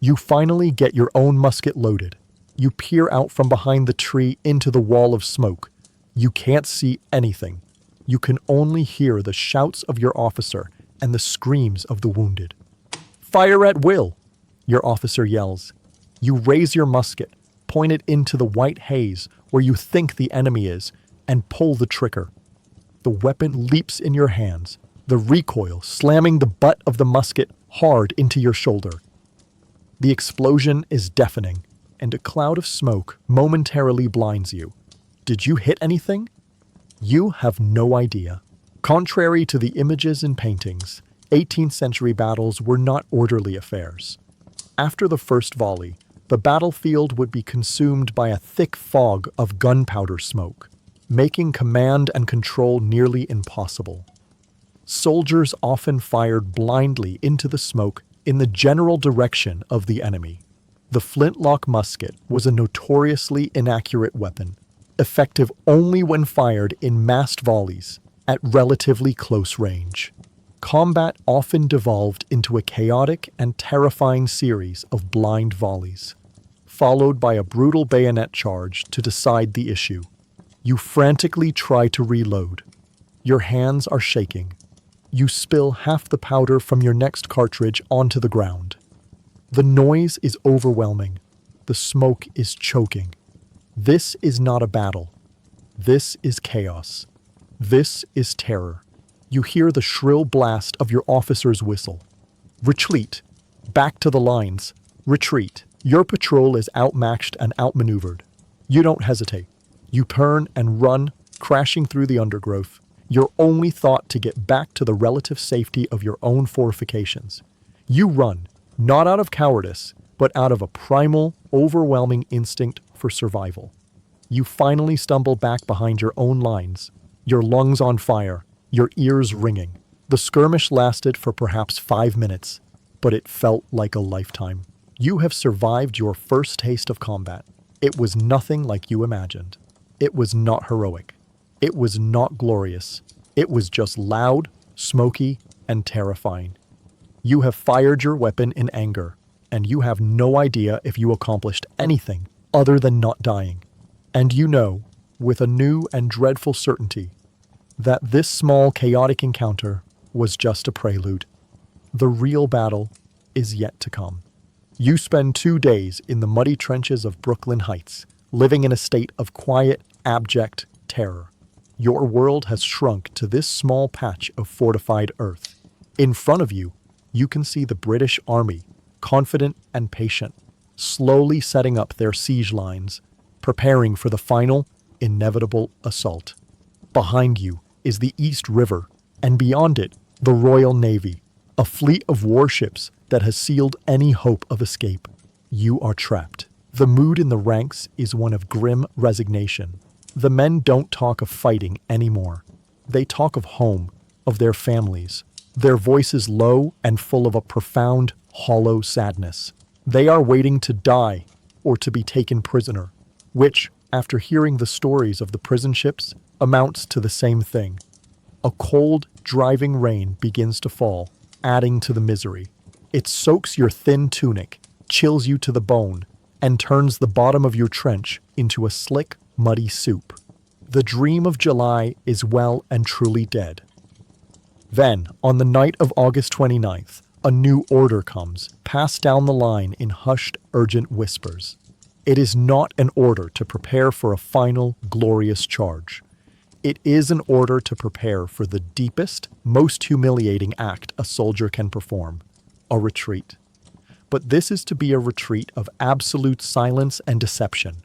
You finally get your own musket loaded. You peer out from behind the tree into the wall of smoke. You can't see anything. You can only hear the shouts of your officer and the screams of the wounded. "Fire at will!" your officer yells. You raise your musket, point it into the white haze where you think the enemy is, and pull the trigger. The weapon leaps in your hands, the recoil slamming the butt of the musket hard into your shoulder. The explosion is deafening, and a cloud of smoke momentarily blinds you. Did you hit anything? You have no idea. Contrary to the images and paintings, 18th century battles were not orderly affairs. After the first volley, the battlefield would be consumed by a thick fog of gunpowder smoke, making command and control nearly impossible. Soldiers often fired blindly into the smoke in the general direction of the enemy. The flintlock musket was a notoriously inaccurate weapon, effective only when fired in massed volleys at relatively close range. Combat often devolved into a chaotic and terrifying series of blind volleys, followed by a brutal bayonet charge to decide the issue. You frantically try to reload. Your hands are shaking. You spill half the powder from your next cartridge onto the ground. The noise is overwhelming. The smoke is choking. This is not a battle. This is chaos. This is terror. You hear the shrill blast of your officer's whistle. Retreat. Back to the lines. Retreat. Your patrol is outmatched and outmaneuvered. You don't hesitate. You turn and run, crashing through the undergrowth, your only thought to get back to the relative safety of your own fortifications. You run, not out of cowardice, but out of a primal, overwhelming instinct for survival. You finally stumble back behind your own lines, your lungs on fire, your ears ringing. The skirmish lasted for perhaps 5 minutes, but it felt like a lifetime. You have survived your first taste of combat. It was nothing like you imagined. It was not heroic. It was not glorious. It was just loud, smoky, and terrifying. You have fired your weapon in anger, and you have no idea if you accomplished anything other than not dying. And you know, with a new and dreadful certainty, that this small chaotic encounter was just a prelude. The real battle is yet to come. You spend 2 days in the muddy trenches of Brooklyn Heights, living in a state of quiet, abject terror. Your world has shrunk to this small patch of fortified earth. In front of you, you can see the British Army, confident and patient, slowly setting up their siege lines, preparing for the final, inevitable assault. Behind you is the East River, and beyond it, the Royal Navy, a fleet of warships that has sealed any hope of escape. You are trapped. The mood in the ranks is one of grim resignation. The men don't talk of fighting anymore. They talk of home, of their families, their voices low and full of a profound, hollow sadness. They are waiting to die or to be taken prisoner, which, after hearing the stories of the prison ships, amounts to the same thing. A cold, driving rain begins to fall, adding to the misery. It soaks your thin tunic, chills you to the bone, and turns the bottom of your trench into a slick, muddy soup. The dream of July is well and truly dead. Then, on the night of August 29th, a new order comes, passed down the line in hushed, urgent whispers. It is not an order to prepare for a final, glorious charge. It is an order to prepare for the deepest, most humiliating act a soldier can perform, a retreat. But this is to be a retreat of absolute silence and deception.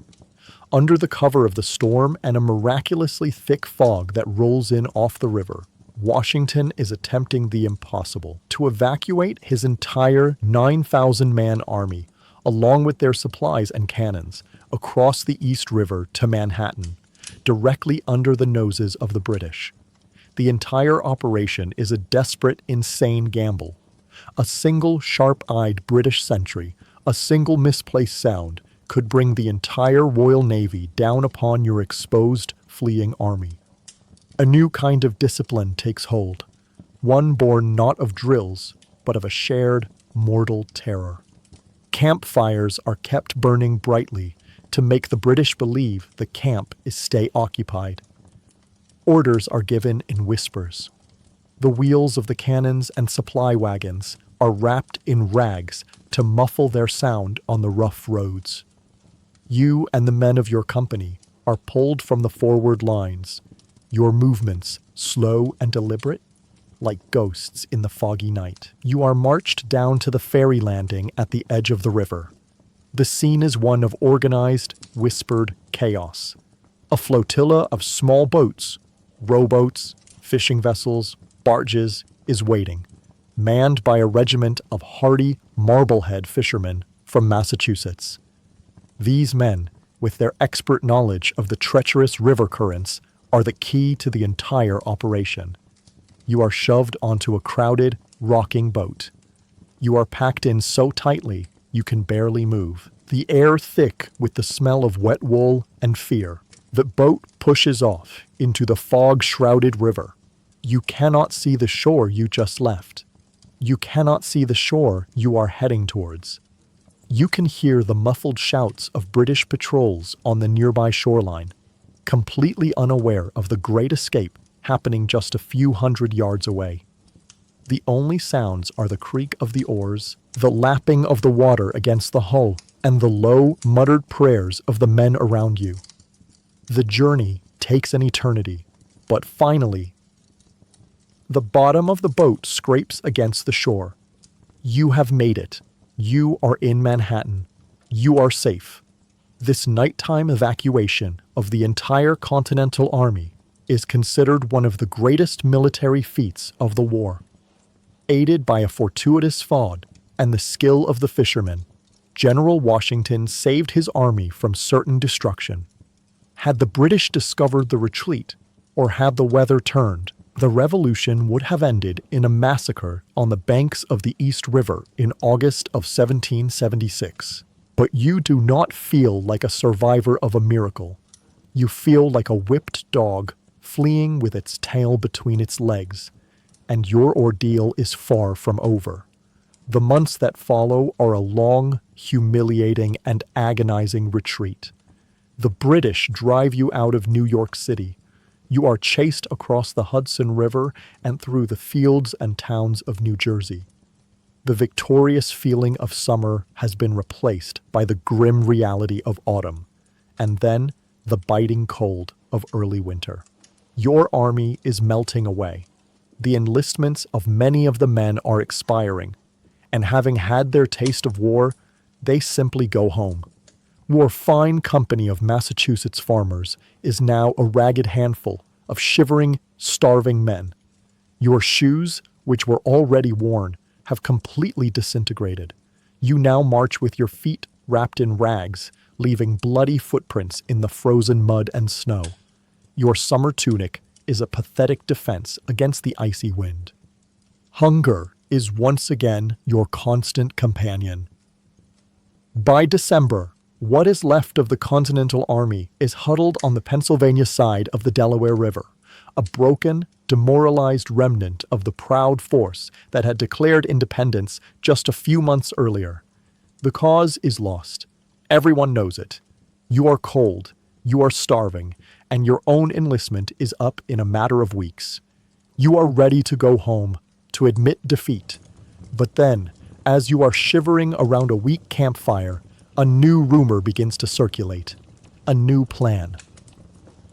Under the cover of the storm and a miraculously thick fog that rolls in off the river, Washington is attempting the impossible, to evacuate his entire 9,000-man army, along with their supplies and cannons, across the East River to Manhattan, directly under the noses of the British. The entire operation is a desperate, insane gamble. A single sharp-eyed British sentry, a single misplaced sound, could bring the entire Royal Navy down upon your exposed, fleeing army. A new kind of discipline takes hold, one born not of drills, but of a shared, mortal terror. Campfires are kept burning brightly to make the British believe the camp is stay occupied. Orders are given in whispers. The wheels of the cannons and supply wagons are wrapped in rags to muffle their sound on the rough roads. You and the men of your company are pulled from the forward lines, your movements slow and deliberate, like ghosts in the foggy night. You are marched down to the ferry landing at the edge of the river. The scene is one of organized, whispered chaos. A flotilla of small boats, rowboats, fishing vessels, barges, is waiting, manned by a regiment of hardy Marblehead fishermen from Massachusetts. These men, with their expert knowledge of the treacherous river currents, are the key to the entire operation. You are shoved onto a crowded, rocking boat. You are packed in so tightly you can barely move. The air thick with the smell of wet wool and fear. The boat pushes off into the fog-shrouded river. You cannot see the shore you just left. You cannot see the shore you are heading towards. You can hear the muffled shouts of British patrols on the nearby shoreline, completely unaware of the great escape happening just a few hundred yards away. The only sounds are the creak of the oars, the lapping of the water against the hull, and the low, muttered prayers of the men around you. The journey takes an eternity, but finally, the bottom of the boat scrapes against the shore. You have made it. You are in Manhattan. You are safe. This nighttime evacuation of the entire Continental Army is considered one of the greatest military feats of the war. Aided by a fortuitous fog and the skill of the fishermen, General Washington saved his army from certain destruction. Had the British discovered the retreat, or had the weather turned, the revolution would have ended in a massacre on the banks of the East River in August of 1776. But you do not feel like a survivor of a miracle. You feel like a whipped dog fleeing with its tail between its legs, and your ordeal is far from over. The months that follow are a long, humiliating, and agonizing retreat. The British drive you out of New York City. You are chased across the Hudson River and through the fields and towns of New Jersey. The victorious feeling of summer has been replaced by the grim reality of autumn, and then the biting cold of early winter. Your army is melting away. The enlistments of many of the men are expiring, and having had their taste of war, they simply go home. Your fine company of Massachusetts farmers is now a ragged handful of shivering, starving men. Your shoes, which were already worn, have completely disintegrated. You now march with your feet wrapped in rags, leaving bloody footprints in the frozen mud and snow. Your summer tunic is a pathetic defense against the icy wind. Hunger is once again your constant companion. By December, what is left of the Continental Army is huddled on the Pennsylvania side of the Delaware River, a broken, demoralized remnant of the proud force that had declared independence just a few months earlier. The cause is lost. Everyone knows it. You are cold, you are starving, and your own enlistment is up in a matter of weeks. You are ready to go home, to admit defeat. But then, as you are shivering around a weak campfire, a new rumor begins to circulate. A new plan.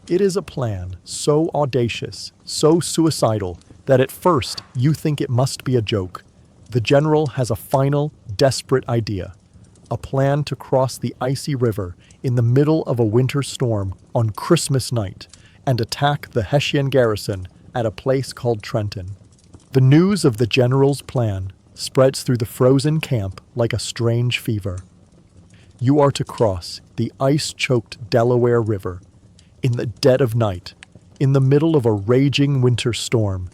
It is a plan so audacious, so suicidal, that at first you think it must be a joke. The general has a final, desperate idea. A plan to cross the icy river in the middle of a winter storm on Christmas night and attack the Hessian garrison at a place called Trenton. The news of the general's plan spreads through the frozen camp like a strange fever. You are to cross the ice-choked Delaware River in the dead of night, in the middle of a raging winter storm,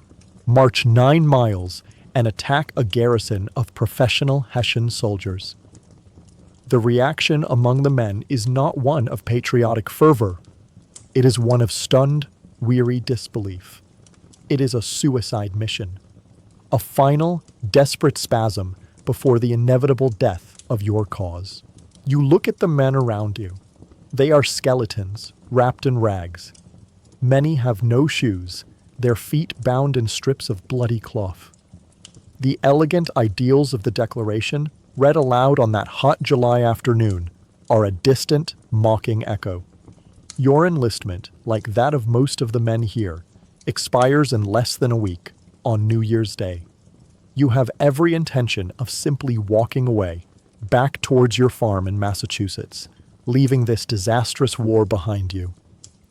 march 9 miles and attack a garrison of professional Hessian soldiers. The reaction among the men is not one of patriotic fervor. It is one of stunned, weary disbelief. It is a suicide mission. A final, desperate spasm before the inevitable death of your cause. You look at the men around you. They are skeletons, wrapped in rags. Many have no shoes, their feet bound in strips of bloody cloth. The elegant ideals of the Declaration, read aloud on that hot July afternoon, are a distant, mocking echo. Your enlistment, like that of most of the men here, expires in less than a week, on New Year's Day. You have every intention of simply walking away, back towards your farm in Massachusetts, leaving this disastrous war behind you.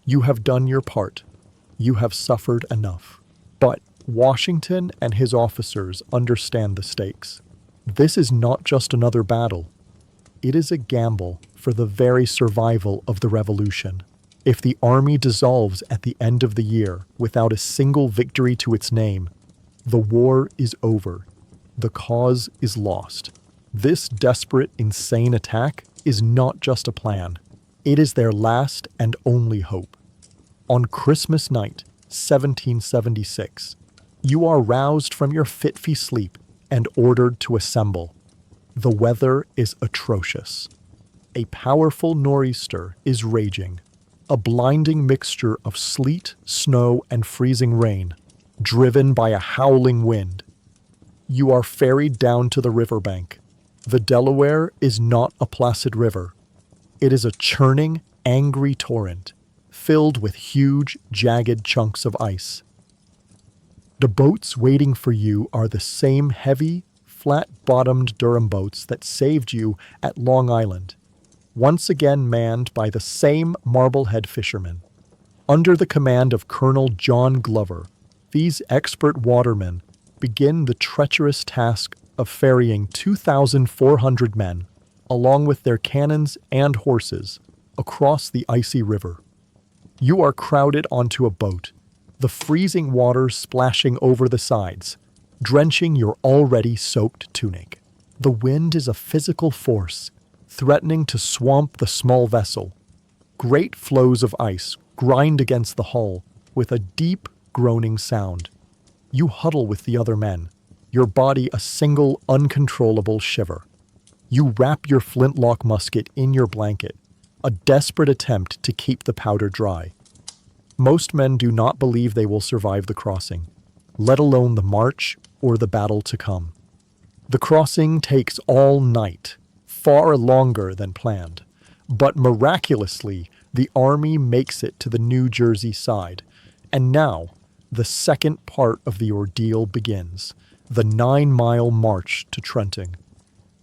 You have done your part. You have suffered enough. But Washington and his officers understand the stakes. This is not just another battle. It is a gamble for the very survival of the revolution. If the army dissolves at the end of the year without a single victory to its name, the war is over. The cause is lost. This desperate, insane attack is not just a plan. It is their last and only hope. On Christmas night, 1776, you are roused from your fitful sleep and ordered to assemble. The weather is atrocious. A powerful nor'easter is raging, a blinding mixture of sleet, snow, and freezing rain, driven by a howling wind. You are ferried down to the riverbank. The Delaware is not a placid river. It is a churning, angry torrent, filled with huge, jagged chunks of ice. The boats waiting for you are the same heavy, flat-bottomed Durham boats that saved you at Long Island, once again manned by the same Marblehead fishermen. Under the command of Colonel John Glover, these expert watermen begin the treacherous task of ferrying 2,400 men, along with their cannons and horses, across the icy river. You are crowded onto a boat, the freezing water splashing over the sides, drenching your already soaked tunic. The wind is a physical force, threatening to swamp the small vessel. Great floes of ice grind against the hull with a deep, groaning sound. You huddle with the other men, your body a single, uncontrollable shiver. You wrap your flintlock musket in your blanket, a desperate attempt to keep the powder dry. Most men do not believe they will survive the crossing, let alone the march or the battle to come. The crossing takes all night, far longer than planned, but miraculously, the army makes it to the New Jersey side, and now, the second part of the ordeal begins, the 9-mile march to Trenton.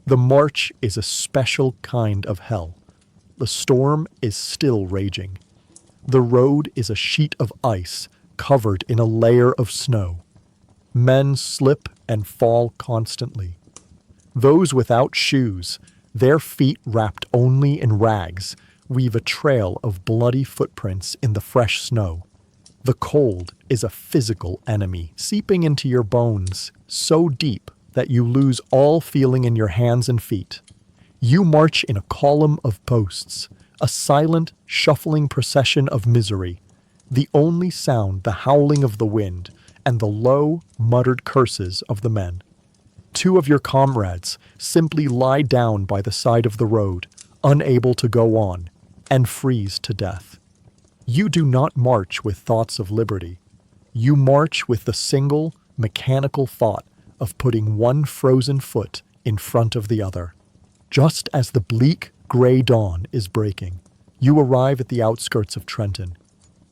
The march is a special kind of hell. The storm is still raging. The road is a sheet of ice covered in a layer of snow. Men slip and fall constantly. Those without shoes, their feet wrapped only in rags, weave a trail of bloody footprints in the fresh snow. The cold is a physical enemy, seeping into your bones so deep that you lose all feeling in your hands and feet. You march in a column of posts, a silent, shuffling procession of misery, the only sound the howling of the wind and the low, muttered curses of the men. 2 of your comrades simply lie down by the side of the road, unable to go on, and freeze to death. You do not march with thoughts of liberty. You march with the single, mechanical thought of putting one frozen foot in front of the other. Just as the bleak, gray dawn is breaking, you arrive at the outskirts of Trenton.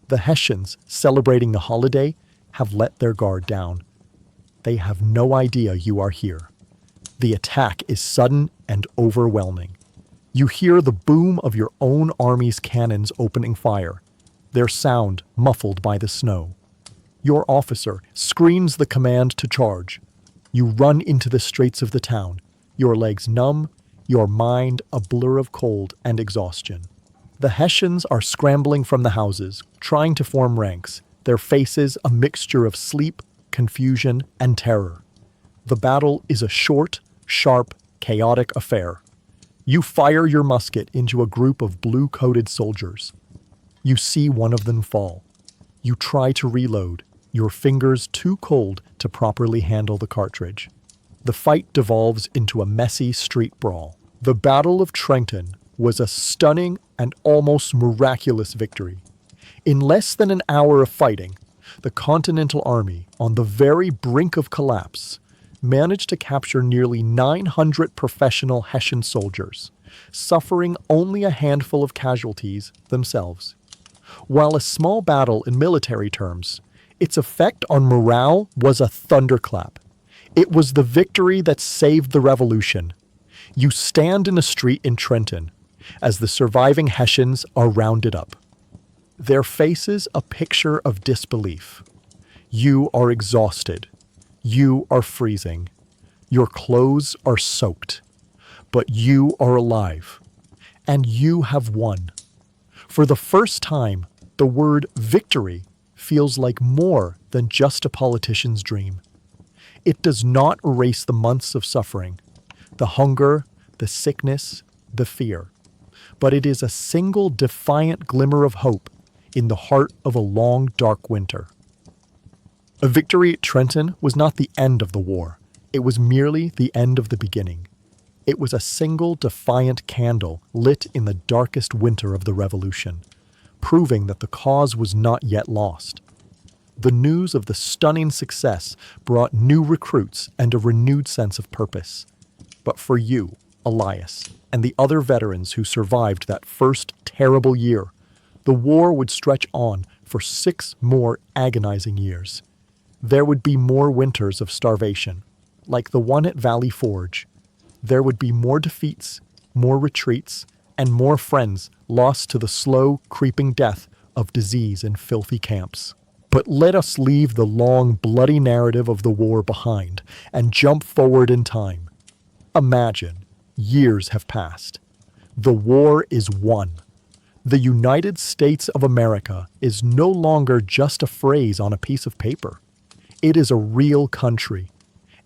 The Hessians, celebrating the holiday, have let their guard down. They have no idea you are here. The attack is sudden and overwhelming. You hear the boom of your own army's cannons opening fire, their sound muffled by the snow. Your officer screams the command to charge. You run into the streets of the town, your legs numb, your mind a blur of cold and exhaustion. The Hessians are scrambling from the houses, trying to form ranks, their faces a mixture of sleep, confusion, and terror. The battle is a short, sharp, chaotic affair. You fire your musket into a group of blue-coated soldiers. You see one of them fall. You try to reload, your fingers too cold to properly handle the cartridge. The fight devolves into a messy street brawl. The Battle of Trenton was a stunning and almost miraculous victory. In less than an hour of fighting, the Continental Army, on the very brink of collapse, managed to capture nearly 900 professional Hessian soldiers, suffering only a handful of casualties themselves. While a small battle in military terms, its effect on morale was a thunderclap. It was the victory that saved the revolution. You stand in a street in Trenton as the surviving Hessians are rounded up. Their faces a picture of disbelief. You are exhausted. You are freezing. Your clothes are soaked. But you are alive. And you have won. For the first time, the word victory feels like more than just a politician's dream. It does not erase the months of suffering, the hunger, the sickness, the fear. But it is a single defiant glimmer of hope in the heart of a long, dark winter. A victory at Trenton was not the end of the war. It was merely the end of the beginning. It was a single defiant candle lit in the darkest winter of the Revolution, proving that the cause was not yet lost. The news of the stunning success brought new recruits and a renewed sense of purpose. But for you, Elias, and the other veterans who survived that first terrible year, the war would stretch on for 6 more agonizing years. There would be more winters of starvation, like the one at Valley Forge. There would be more defeats, more retreats, and more friends lost to the slow, creeping death of disease in filthy camps. But let us leave the long, bloody narrative of the war behind and jump forward in time. Imagine, years have passed. The war is won. The United States of America is no longer just a phrase on a piece of paper. It is a real country.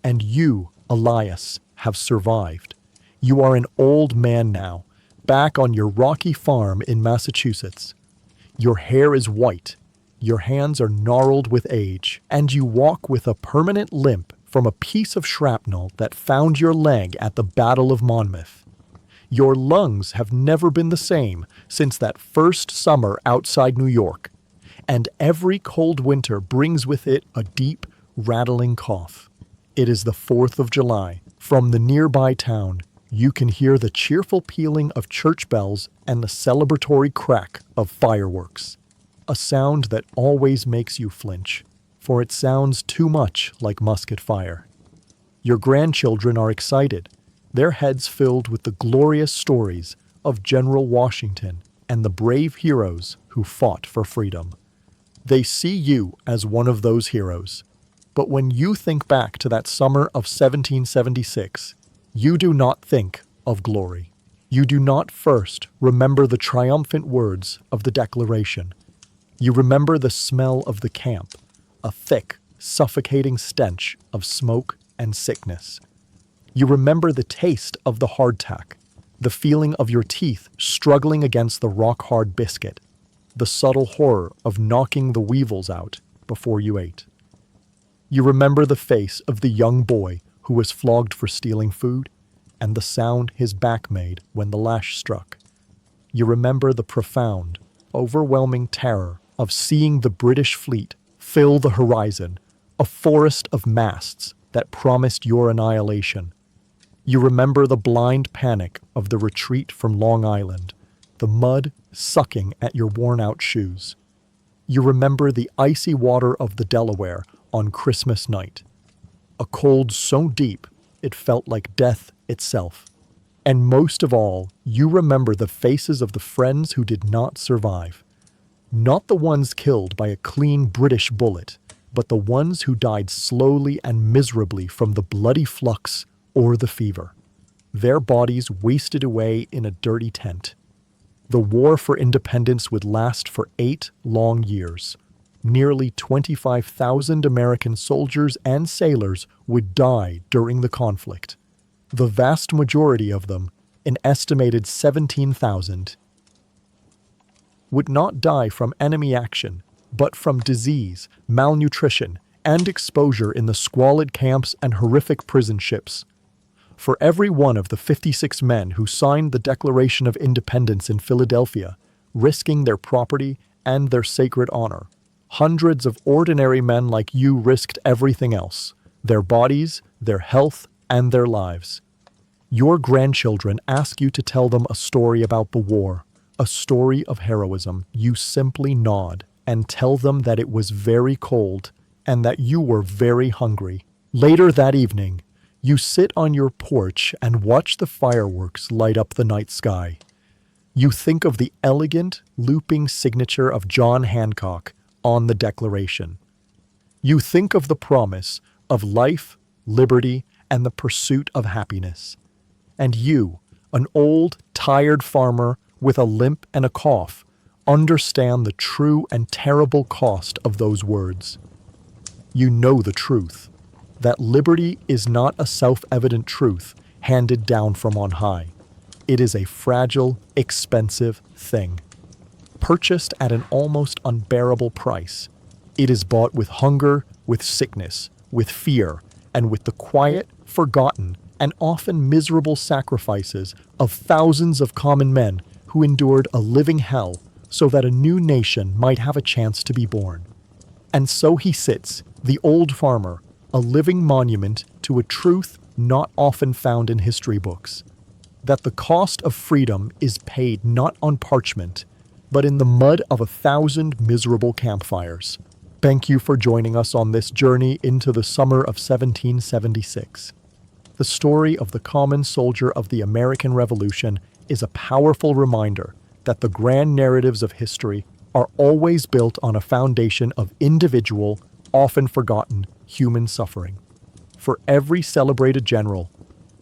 And you, Elias, have survived. You are an old man now, back on your rocky farm in Massachusetts. Your hair is white, your hands are gnarled with age, and you walk with a permanent limp from a piece of shrapnel that found your leg at the Battle of Monmouth. Your lungs have never been the same since that first summer outside New York, and every cold winter brings with it a deep, rattling cough. It is the 4th of July. From the nearby town, you can hear the cheerful pealing of church bells and the celebratory crack of fireworks. A sound that always makes you flinch, for it sounds too much like musket fire. Your grandchildren are excited, their heads filled with the glorious stories of General Washington and the brave heroes who fought for freedom. They see you as one of those heroes. But when you think back to that summer of 1776, you do not think of glory. You do not first remember the triumphant words of the Declaration. You remember the smell of the camp, a thick, suffocating stench of smoke and sickness. You remember the taste of the hardtack, the feeling of your teeth struggling against the rock-hard biscuit, the subtle horror of knocking the weevils out before you ate. You remember the face of the young boy who was flogged for stealing food, and the sound his back made when the lash struck. You remember the profound, overwhelming terror of seeing the British fleet fill the horizon, a forest of masts that promised your annihilation. You remember the blind panic of the retreat from Long Island, the mud sucking at your worn-out shoes. You remember the icy water of the Delaware on Christmas night, a cold so deep it felt like death itself. And most of all, you remember the faces of the friends who did not survive. Not the ones killed by a clean British bullet, but the ones who died slowly and miserably from the bloody flux or the fever. Their bodies wasted away in a dirty tent. The war for independence would last for 8 long years. Nearly 25,000 American soldiers and sailors would die during the conflict. The vast majority of them, an estimated 17,000, would not die from enemy action, but from disease, malnutrition, and exposure in the squalid camps and horrific prison ships. For every one of the 56 men who signed the Declaration of Independence in Philadelphia, risking their property and their sacred honor, hundreds of ordinary men like you risked everything else, their bodies, their health, and their lives. Your grandchildren ask you to tell them a story about the war, a story of heroism. You simply nod and tell them that it was very cold and that you were very hungry. Later that evening, you sit on your porch and watch the fireworks light up the night sky. You think of the elegant, looping signature of John Hancock on the Declaration. You think of the promise of life, liberty, and the pursuit of happiness. And you, an old, tired farmer with a limp and a cough, understand the true and terrible cost of those words. You know the truth, that liberty is not a self-evident truth handed down from on high. It is a fragile, expensive thing, purchased at an almost unbearable price. It is bought with hunger, with sickness, with fear, and with the quiet, forgotten, and often miserable sacrifices of thousands of common men who endured a living hell so that a new nation might have a chance to be born. And so he sits, the old farmer, a living monument to a truth not often found in history books, that the cost of freedom is paid not on parchment, but in the mud of 1,000 miserable campfires. Thank you for joining us on this journey into the summer of 1776. The story of the common soldier of the American Revolution is a powerful reminder that the grand narratives of history are always built on a foundation of individual, often forgotten, human suffering. For every celebrated general,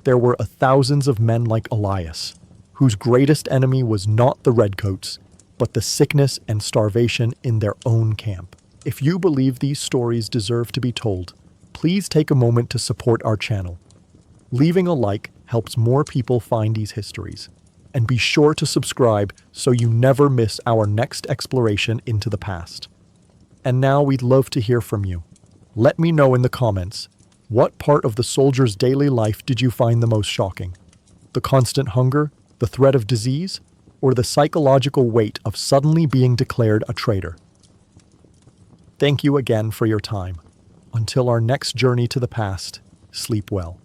there were thousands of men like Elias, whose greatest enemy was not the redcoats, but the sickness and starvation in their own camp. If you believe these stories deserve to be told, please take a moment to support our channel. Leaving a like helps more people find these histories. And be sure to subscribe so you never miss our next exploration into the past. And now we'd love to hear from you. Let me know in the comments, what part of the soldier's daily life did you find the most shocking? The constant hunger, the threat of disease, or the psychological weight of suddenly being declared a traitor? Thank you again for your time. Until our next journey to the past, sleep well.